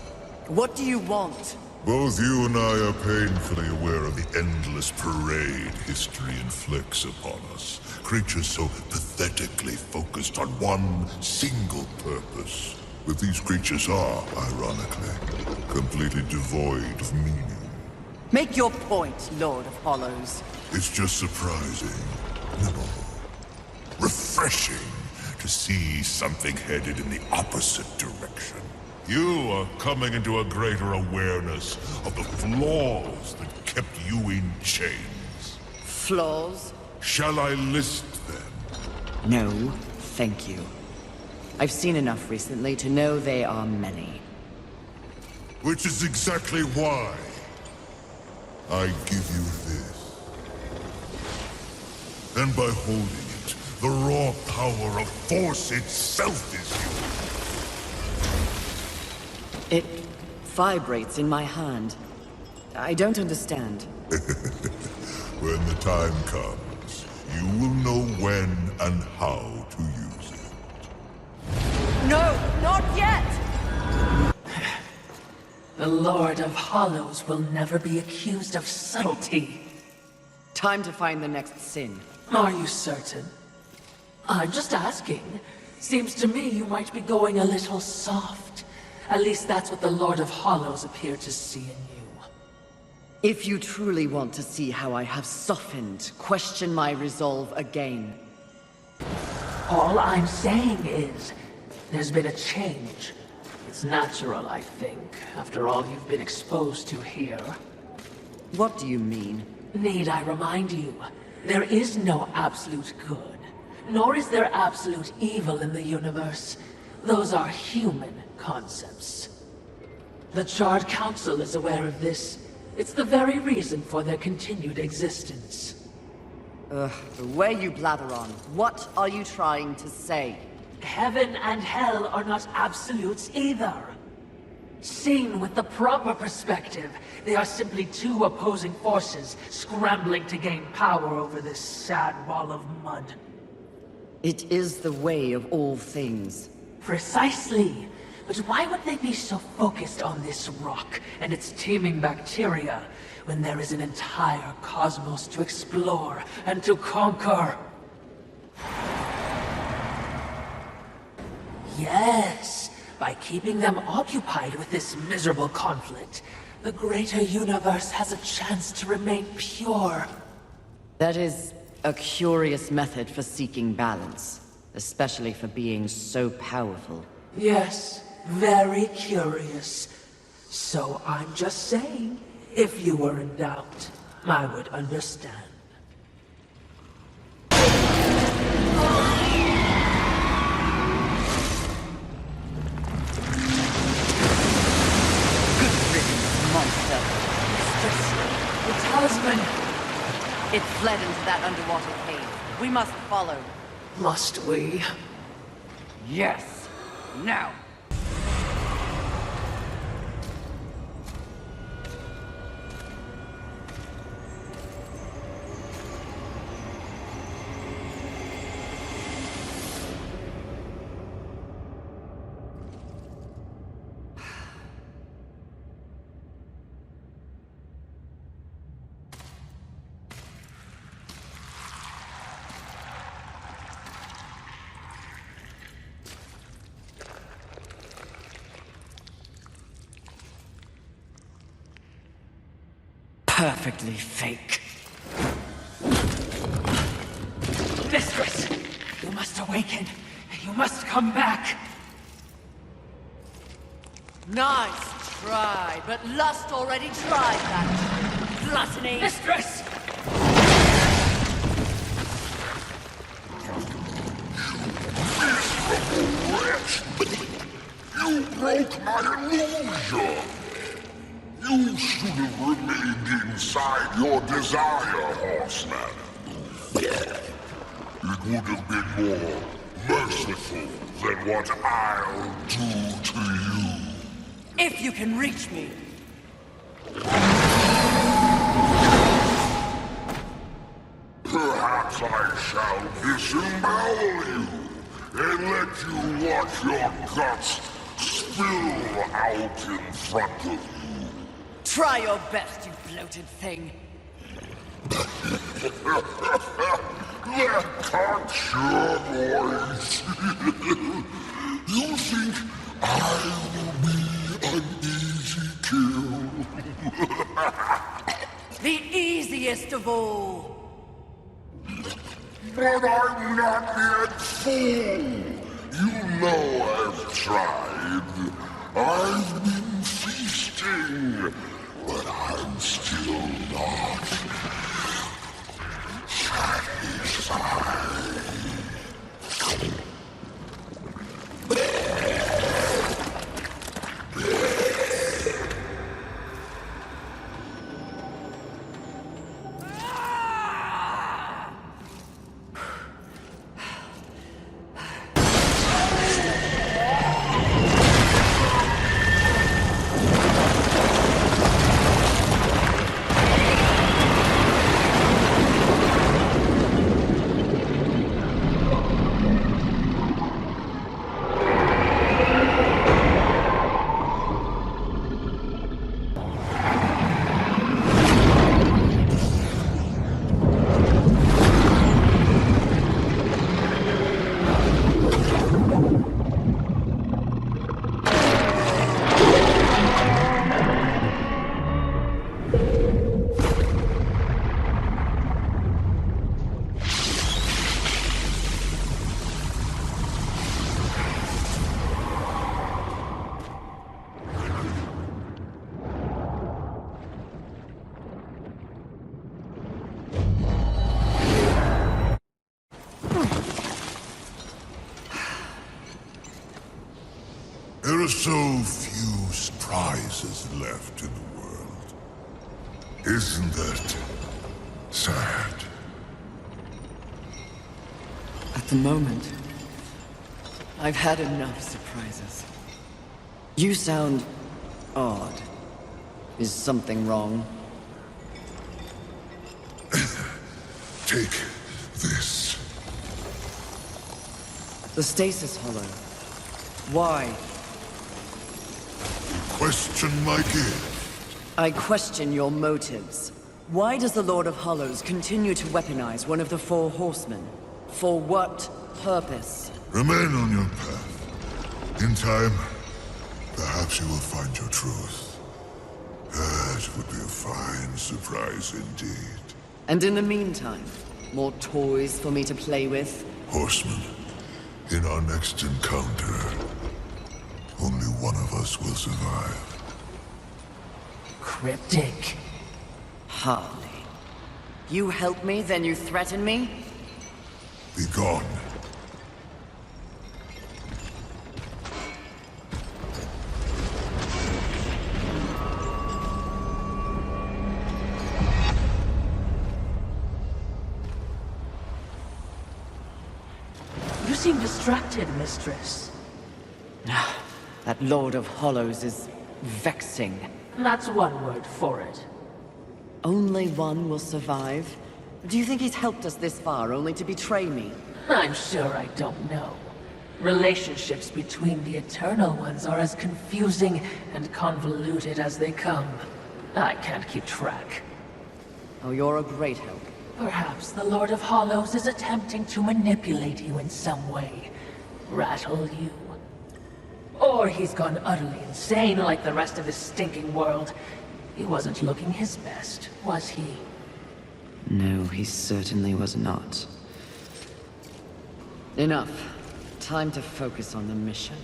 What do you want? Both you and I are painfully aware of the endless parade history inflicts upon us. Creatures so pathetically focused on one single purpose. But these creatures are, ironically, completely devoid of meaning. Make your point, Lord of Hollows. It's just surprising, no, refreshing to see something headed in the opposite direction. You are coming into a greater awareness of the flaws that kept you in chains. Flaws? Shall I list them? No, thank you. I've seen enough recently to know they are many. Which is exactly why I give you this. And by holding it, the raw power of Force itself is yours. It vibrates in my hand. I don't understand. When the time comes, you will know when and how to use it. No, not yet! The Lord of Hollows will never be accused of subtlety. Time to find the next sin. Are you certain? I'm just asking. Seems to me you might be going a little soft. At least that's what the Lord of Hollows appeared to see in you. If you truly want to see how I have softened, question my resolve again. All I'm saying is, there's been a change. It's natural, I think, after all you've been exposed to here. What do you mean? Need I remind you, there is no absolute good, nor is there absolute evil in the universe. Those are human concepts. The Charred Council is aware of this. It's the very reason for their continued existence. The way you blather on, what are you trying to say? Heaven and hell are not absolutes either. Seen with the proper perspective, they are simply two opposing forces scrambling to gain power over this sad wall of mud. It is the way of all things. Precisely. But why would they be so focused on this rock and its teeming bacteria when there is an entire cosmos to explore and to conquer? Yes, by keeping them occupied with this miserable conflict, the greater universe has a chance to remain pure. That is a curious method for seeking balance, especially for beings so powerful. Yes, very curious. So I'm just saying, if you were in doubt, I would understand. Monster. The talisman! It fled into that underwater cave. We must follow. Must we? Yes. Now. Perfectly fake. Mistress! You must awaken. You must come back. Nice try, but Lust already tried that. Gluttony! Mistress! Wretch! You broke my illusion! You should have remained inside your desire, Horseman. It would have been more merciful than what I'll do to you. If you can reach me. Perhaps I shall disembowel you and let you watch your guts spill out in front of you. Try your best, you bloated thing. That can't sure, boys. You think I will be an easy kill? The easiest of all. But I'm not yet full. You know I've tried. I've been feasting, but I'm still not satisfied. are so few prizes left in the world. Isn't that sad? At the moment, I've had enough surprises. You sound odd. Is something wrong? Take this. The stasis hollow. Why? Question my gift. I question your motives. Why does the Lord of Hollows continue to weaponize one of the Four Horsemen? For what purpose? Remain on your path. In time, perhaps you will find your truth. That would be a fine surprise indeed. And in the meantime, more toys for me to play with? Horseman, in our next encounter, only one of us will survive. Cryptic. Hardly. You help me, then you threaten me? Be gone. You seem distracted, mistress. That Lord of Hollows is vexing. That's one word for it. Only one will survive? Do you think he's helped us this far only to betray me? I'm sure I don't know. Relationships between the Eternal Ones are as confusing and convoluted as they come. I can't keep track. Oh, you're a great help. Perhaps the Lord of Hollows is attempting to manipulate you in some way. Rattle you. Or he's gone utterly insane like the rest of this stinking world. He wasn't looking his best, was he? No, he certainly was not. Enough. Time to focus on the mission.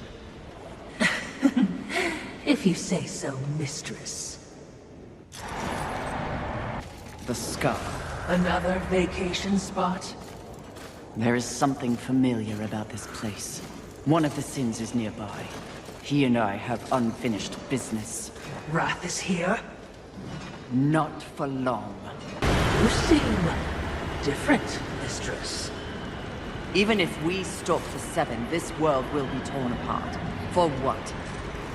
If you say so, mistress. The Scar. Another vacation spot? There is something familiar about this place. One of the Sins is nearby. He and I have unfinished business. Wrath is here? Not for long. You seem different, mistress. Even if we stop the Seven, this world will be torn apart. For what?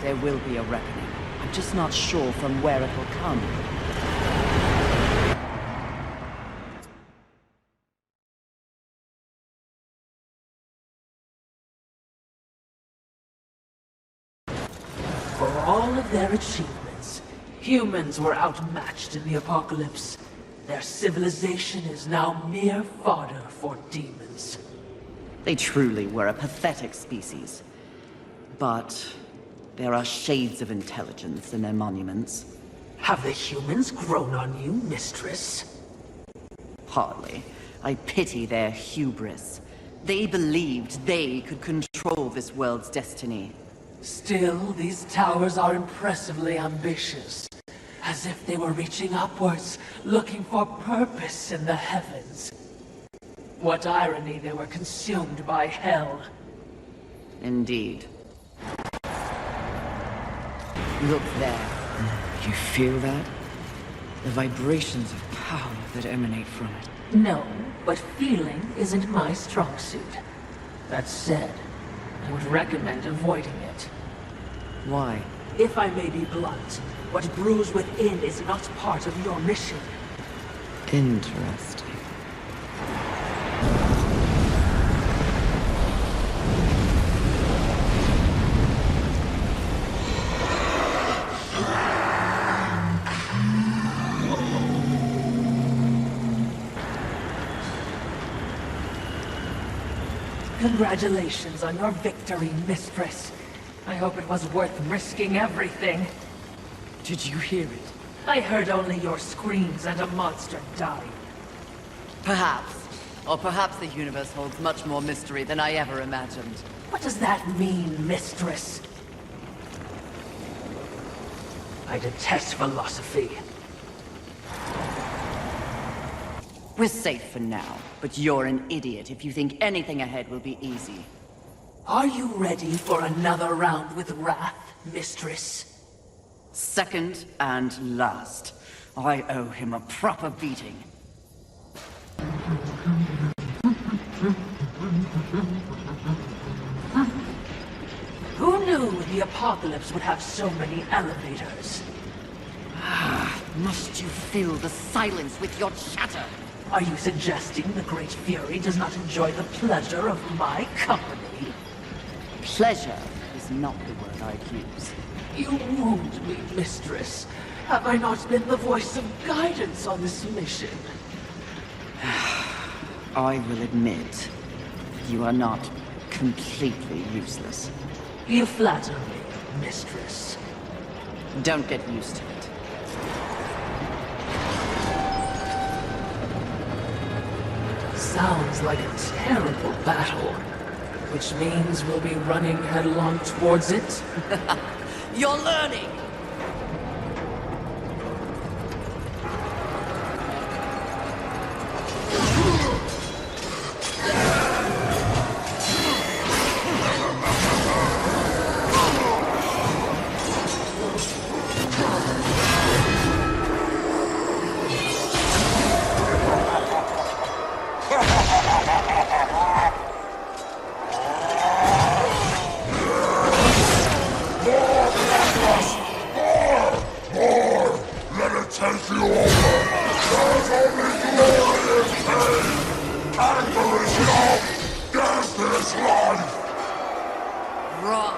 There will be a reckoning. I'm just not sure from where it will come. For all of their achievements, humans were outmatched in the apocalypse. Their civilization is now mere fodder for demons. They truly were a pathetic species. But there are shades of intelligence in their monuments. Have the humans grown on you, mistress? Hardly. I pity their hubris. They believed they could control this world's destiny. Still, these towers are impressively ambitious. As if they were reaching upwards, looking for purpose in the heavens. What irony they were consumed by hell. Indeed. Look there. You feel that? The vibrations of power that emanate from it. No, but feeling isn't my strong suit. That said, I would recommend avoiding it. Why? If I may be blunt, what brews within is not part of your mission. Interesting. Congratulations on your victory, mistress. I hope it was worth risking everything. Did you hear it? I heard only your screams and a monster dying. Perhaps. Or perhaps the universe holds much more mystery than I ever imagined. What does that mean, mistress? I detest philosophy. We're safe for now, but you're an idiot if you think anything ahead will be easy. Are you ready for another round with Wrath, Mistress? Second and last. I owe him a proper beating. Who knew the apocalypse would have so many elevators? Must you fill the silence with your chatter? Are you suggesting the Great Fury does not enjoy the pleasure of my company? Pleasure is not the word I'd use. You wound me, Mistress. Have I not been the voice of guidance on this mission? I will admit, you are not completely useless. You flatter me, Mistress. Don't get used to it. Sounds like a terrible battle. Which means we'll be running headlong towards it? You're learning! Take you over! There's only glory in pain! And there is no death is life! Wrong.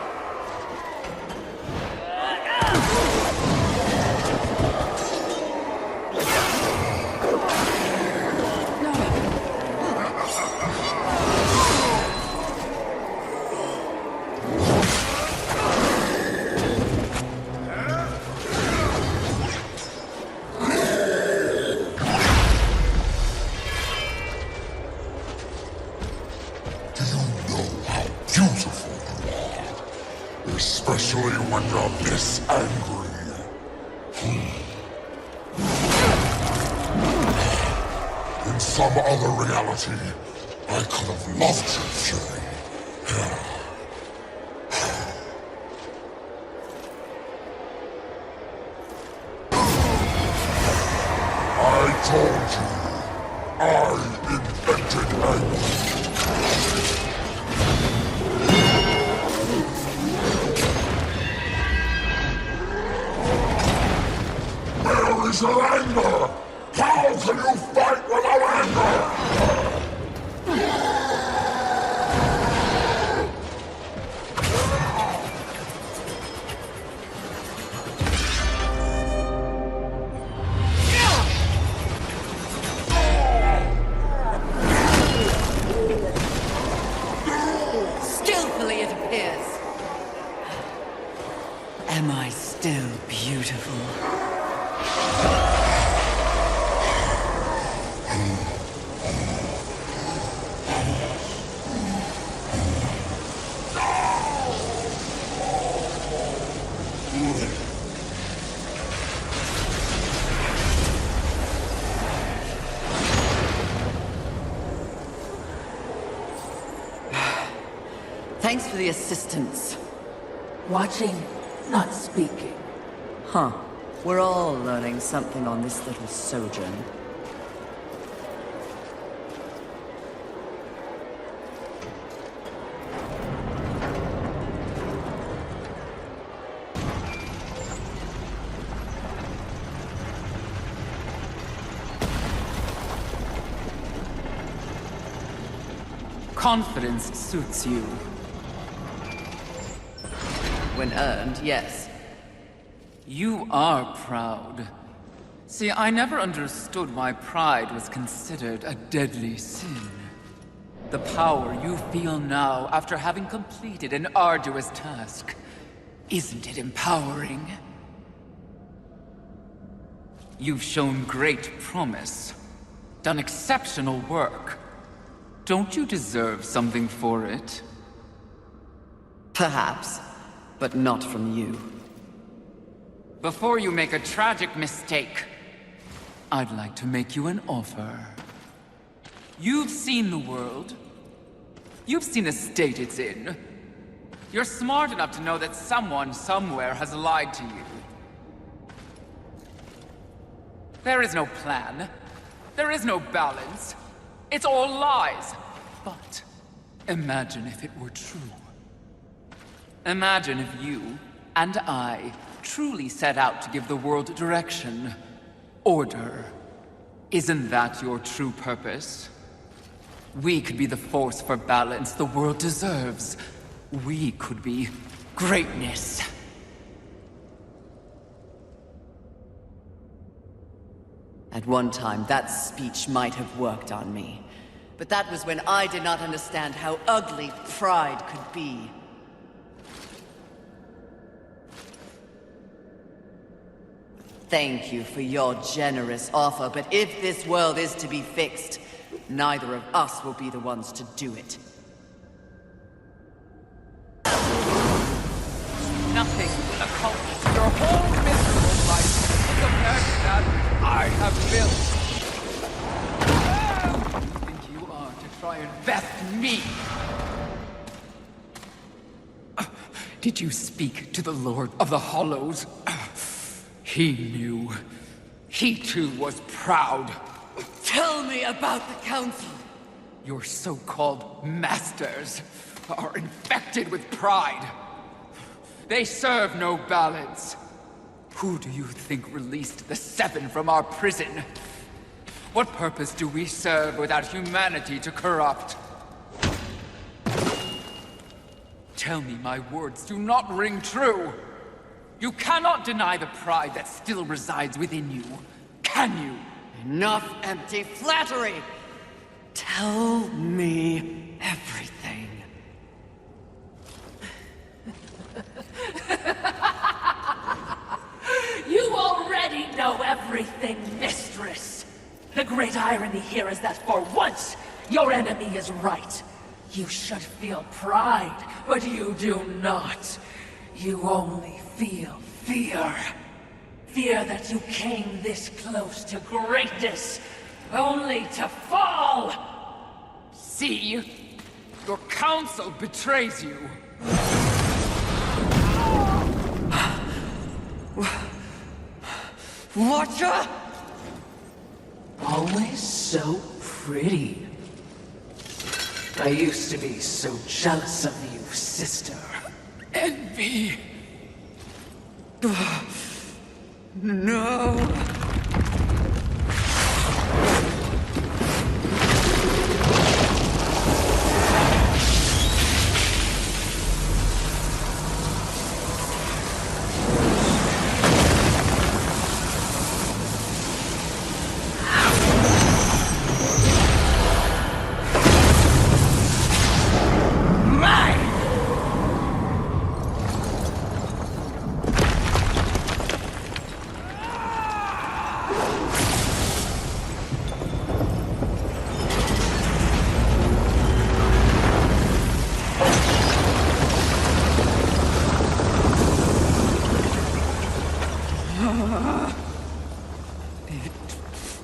Especially when you're this angry. In some other reality, I could have loved you, Fury. I told you, I invented anger. Where is your anger? How can you fight without anger? Skillfully, it appears. Am I still beautiful? Thanks for the assistance. Watching, not speaking. Huh. We're all learning something on this little sojourn. Confidence suits you. When earned, yes. You are proud. See, I never understood why pride was considered a deadly sin. The power you feel now after having completed an arduous task, isn't it empowering? You've shown great promise, done exceptional work. Don't you deserve something for it? Perhaps, but not from you. Before you make a tragic mistake, I'd like to make you an offer. You've seen the world. You've seen the state it's in. You're smart enough to know that someone somewhere has lied to you. There is no plan. There is no balance. It's all lies. But imagine if it were true. Imagine if you and I truly set out to give the world direction, order. Isn't that your true purpose? We could be the force for balance the world deserves. We could be greatness. At one time, that speech might have worked on me. But that was when I did not understand how ugly pride could be. Thank you for your generous offer, but if this world is to be fixed, neither of us will be the ones to do it. Nothing will accomplish your whole miserable life compared to that I have built. Who do you think you are to try and best me? Did you speak to the Lord of the Hollows? He knew. He too was proud. Tell me about the Council! Your so-called masters are infected with pride. They serve no balance. Who do you think released the Seven from our prison? What purpose do we serve without humanity to corrupt? Tell me my words do not ring true. You cannot deny the pride that still resides within you, can you? Enough empty flattery! Tell me everything. You already know everything, mistress! The great irony here is that for once, your enemy is right. You should feel pride, but you do not. You only feel fear. Fear that you came this close to greatness, only to fall! See? Your council betrays you. Watcher? Always so pretty. I used to be so jealous of you, sister. Envy. No.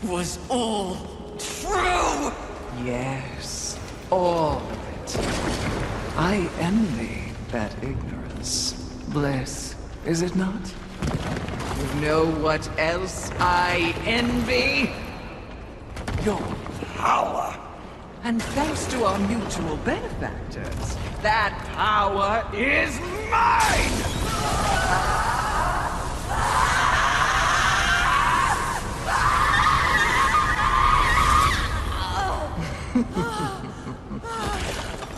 Was all true! Yes, all of it. I envy that ignorance. Bliss, is it not? You know what else I envy? Your power. And thanks to our mutual benefactors, that power is mine!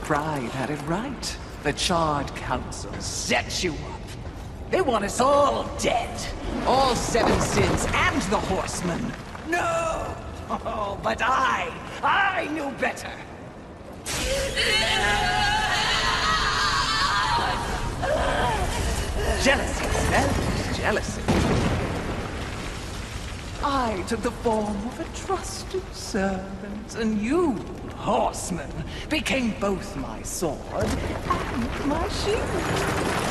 Pride had it right. The Charred Council set you up. They want us all dead. All Seven Sins and the Horsemen. No! Oh, but I knew better. Jealousy, selfish jealousy. I took the form of a trusted servant, and you, Horseman, became both my sword and my shield.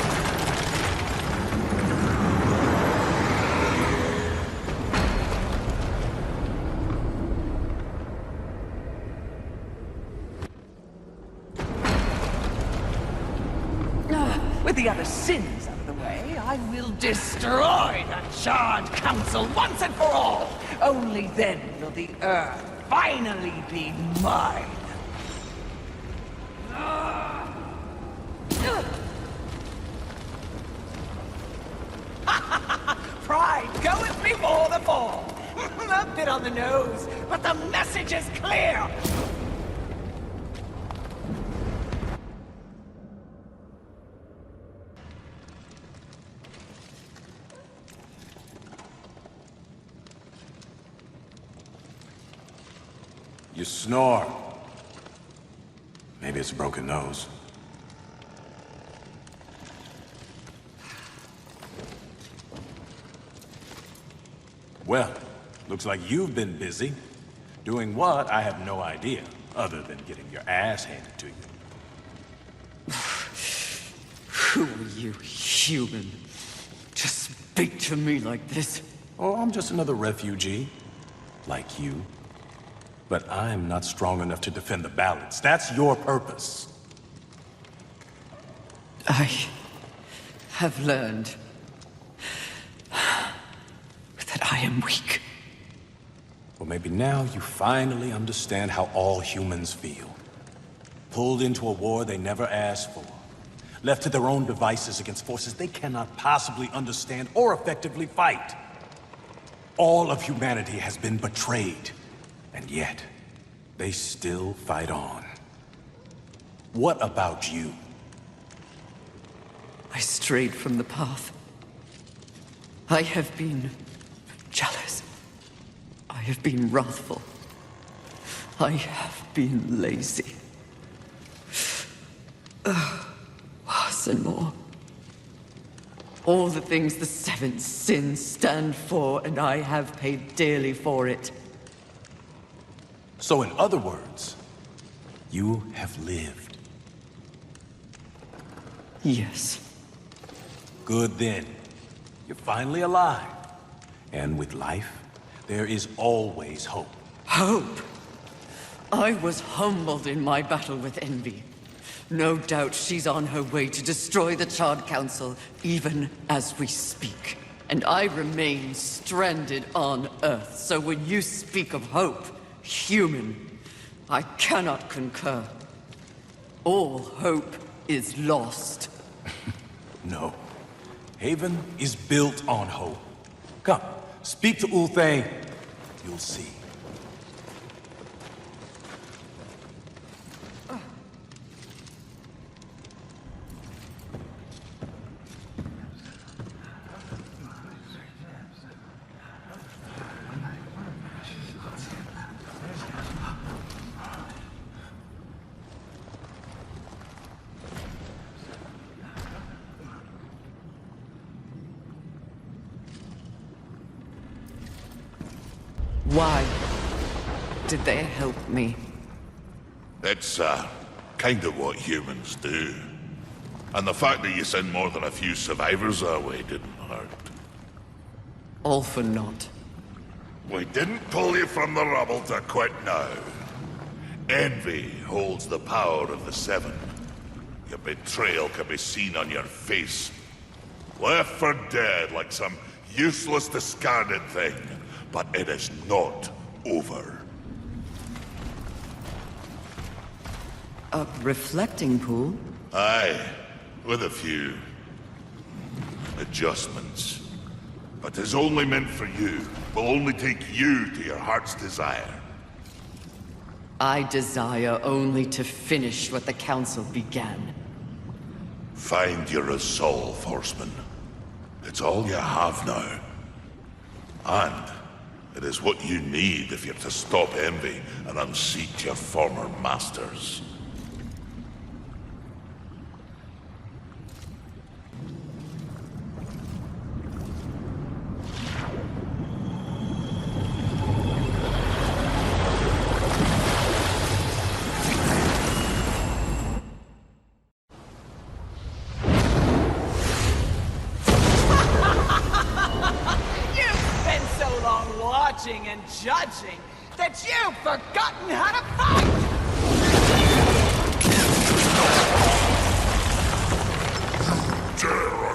the other sins out of the way, I will destroy the Charred Council once and for all! Only then will the Earth finally be mine! Pride goeth before the fall! A bit on the nose, but the message is clear! You snore. Maybe it's a broken nose. Well, looks like you've been busy. Doing what, I have no idea, other than getting your ass handed to you. Who are you, human? To speak to me like this? Oh, I'm just another refugee. Like you. But I'm not strong enough to defend the balance. That's your purpose. I have learned that I am weak. Well, maybe now you finally understand how all humans feel. Pulled into a war they never asked for. Left to their own devices against forces they cannot possibly understand or effectively fight. All of humanity has been betrayed. And yet, they still fight on. What about you? I strayed from the path. I have been jealous. I have been wrathful. I have been lazy. Worse and more. All the things the seven sins stand for, and I have paid dearly for it. So in other words, you have lived. Yes. Good then. You're finally alive. And with life, there is always hope. Hope? I was humbled in my battle with Envy. No doubt she's on her way to destroy the Charred Council, even as we speak. And I remain stranded on Earth, so when you speak of hope, human, I cannot concur. All hope is lost. No. Haven is built on hope. Come, speak to Ulthane. You'll see. Why did they help me? It's, kind of what humans do. And the fact that you sent more than a few survivors our way didn't hurt. All for naught. We didn't pull you from the rubble to quit now. Envy holds the power of the Seven. Your betrayal can be seen on your face. Left for dead like some useless, discarded thing. But it is not over. A reflecting pool? Aye, with a few adjustments. But is only meant for you. Will only take you to your heart's desire. I desire only to finish what the Council began. Find your resolve, Horseman. It's all you have now. And it is what you need if you're to stop Envy and unseat your former masters. And judging that you've forgotten how to fight!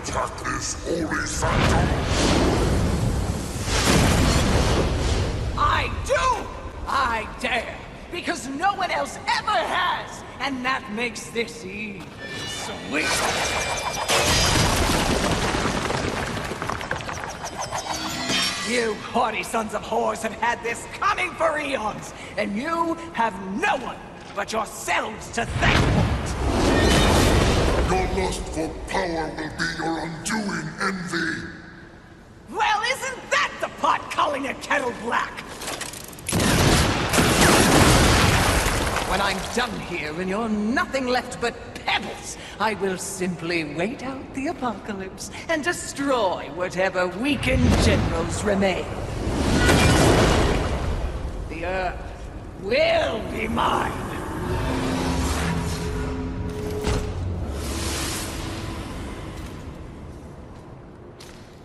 attack this holy sanctum? I do! I dare! Because no one else ever has! And that makes this even sweet! You haughty sons of whores have had this coming for eons, and you have no one but yourselves to thank for it! Your lust for power will be your undoing, Envy! Well, isn't that the pot calling a kettle black? When I'm done here and you're nothing left but pebbles, I will simply wait out the apocalypse and destroy whatever weakened generals remain. The Earth will be mine!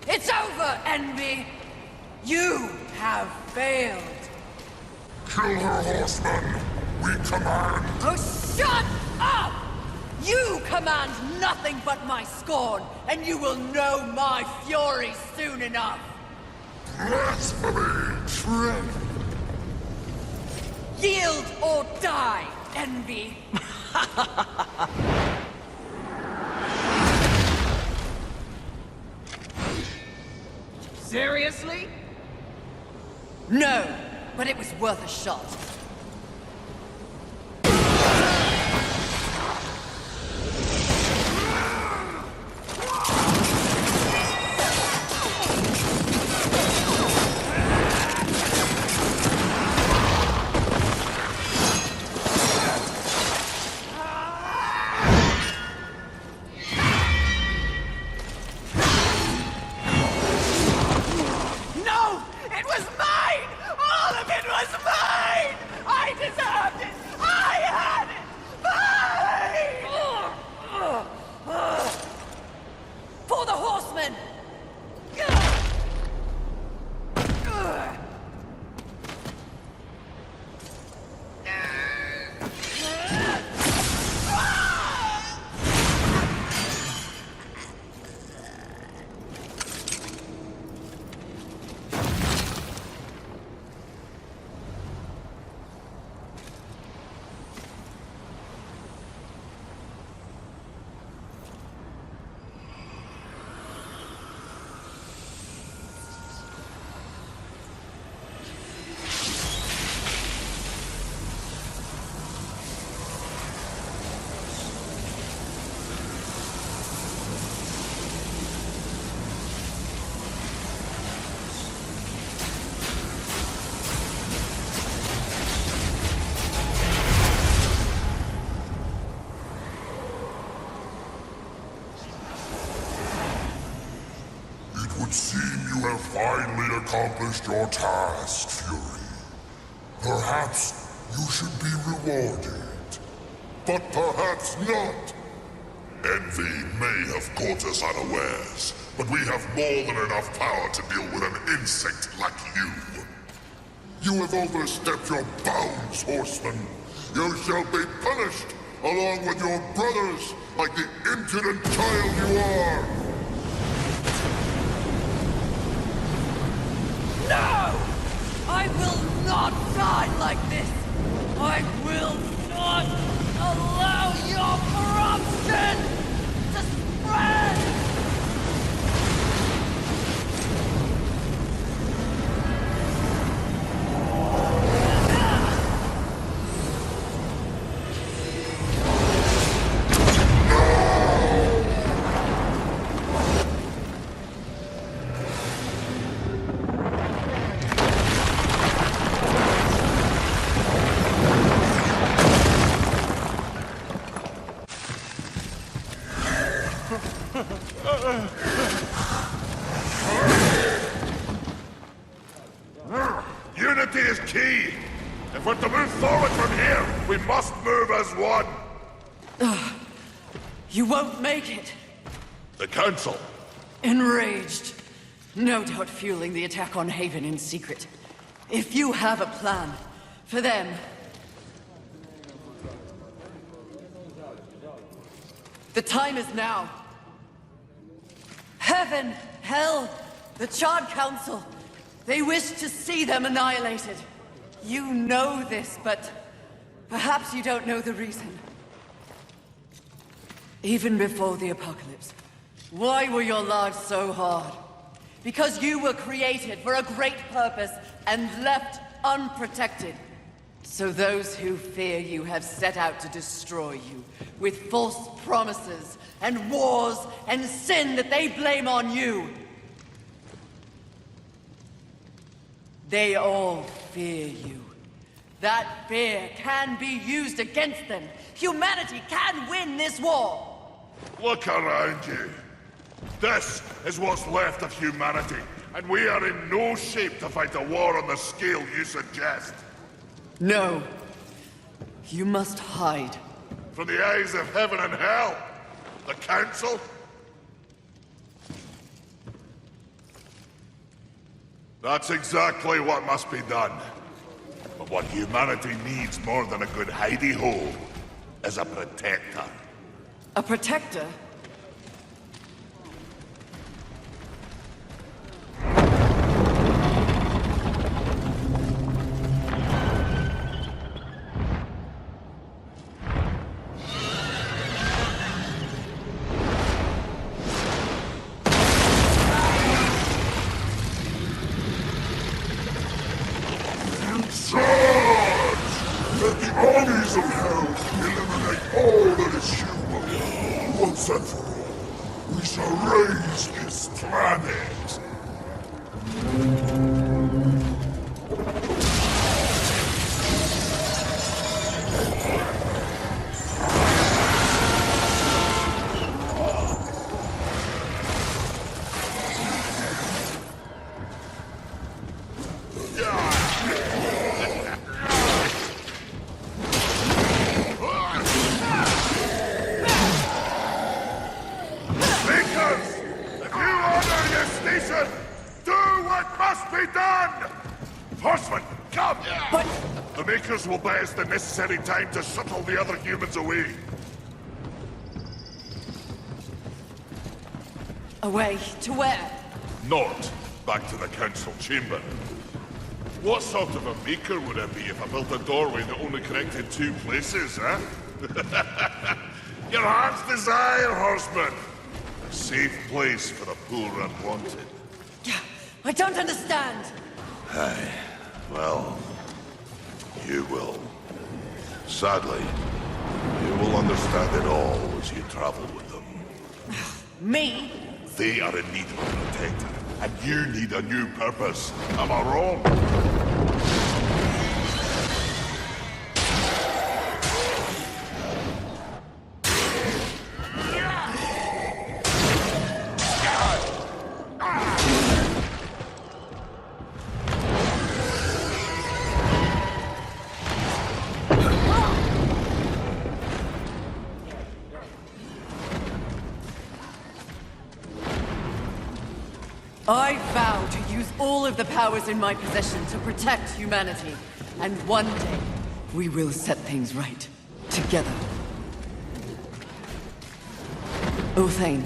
It's over, Envy! You have failed! Kill her, horseman! We command! Oh, shut up! You command nothing but my scorn, and you will know my fury soon enough! Blasphemy! Tread! Yield or die, Envy! Seriously? No, but it was worth a shot. It would seem you have finally accomplished your task, Fury. Perhaps you should be rewarded. But perhaps not. Envy may have caught us unawares, but we have more than enough power to deal with an insect like you. You have overstepped your bounds, horseman. You shall be punished, along with your brothers, like the impudent child you are. No! I will not die like this! I will not allow your corruption to spread! Unity is key! If we're to move forward from here, we must move as one! You won't make it. The Council! Enraged. No doubt fueling the attack on Haven in secret. If you have a plan for them... The time is now. Heaven, hell, the Charred Council. They wish to see them annihilated. You know this, but perhaps you don't know the reason. Even before the apocalypse, why were your lives so hard? Because you were created for a great purpose and left unprotected. So those who fear you have set out to destroy you with false promises and wars and sin that they blame on you. They all fear you. That fear can be used against them. Humanity can win this war. Look around you. This is what's left of humanity, and we are in no shape to fight a war on the scale you suggest. No. You must hide. From the eyes of heaven and hell? The Council? That's exactly what must be done. But what humanity needs more than a good hidey-hole is a protector. A protector? Let the armies of hell eliminate all that is human. Once and for all, we shall raise this planet. Will buy us the necessary time to shuttle the other humans away. Away? To where? Not back to the council chamber. What sort of a maker would I be if I built a doorway that only connected two places, huh? Your heart's desire, horseman. A safe place for the poor unwanted. I don't understand. Aye, well... you will. Sadly, you will understand it all as you travel with them. Me? They are in need of a protector, and you need a new purpose. Am I wrong? I vow to use all of the powers in my possession to protect humanity. And one day, we will set things right. Together. Uthane,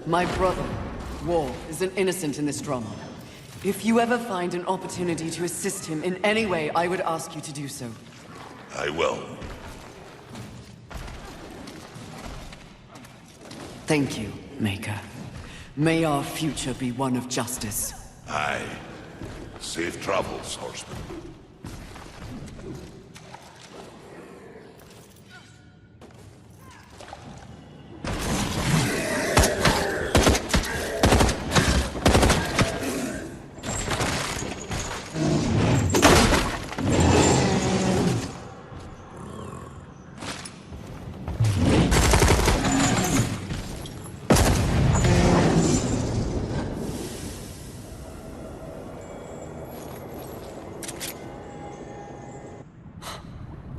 my brother, War, is an innocent in this drama. If you ever find an opportunity to assist him in any way, I would ask you to do so. I will. Thank you, Maker. May our future be one of justice. Aye. Safe travels, horseman.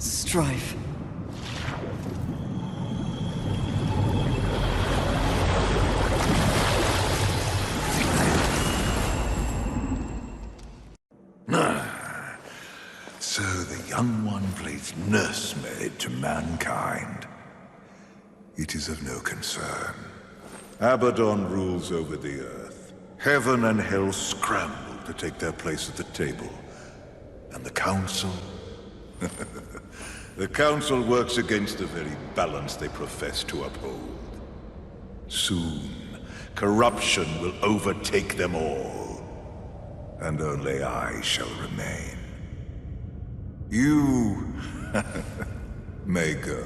Strife. So the young one plays nursemaid to mankind. It is of no concern. Abaddon rules over the Earth. Heaven and Hell scramble to take their place at the table. And the Council? The Council works against the very balance they profess to uphold. Soon, corruption will overtake them all. And only I shall remain. You may go.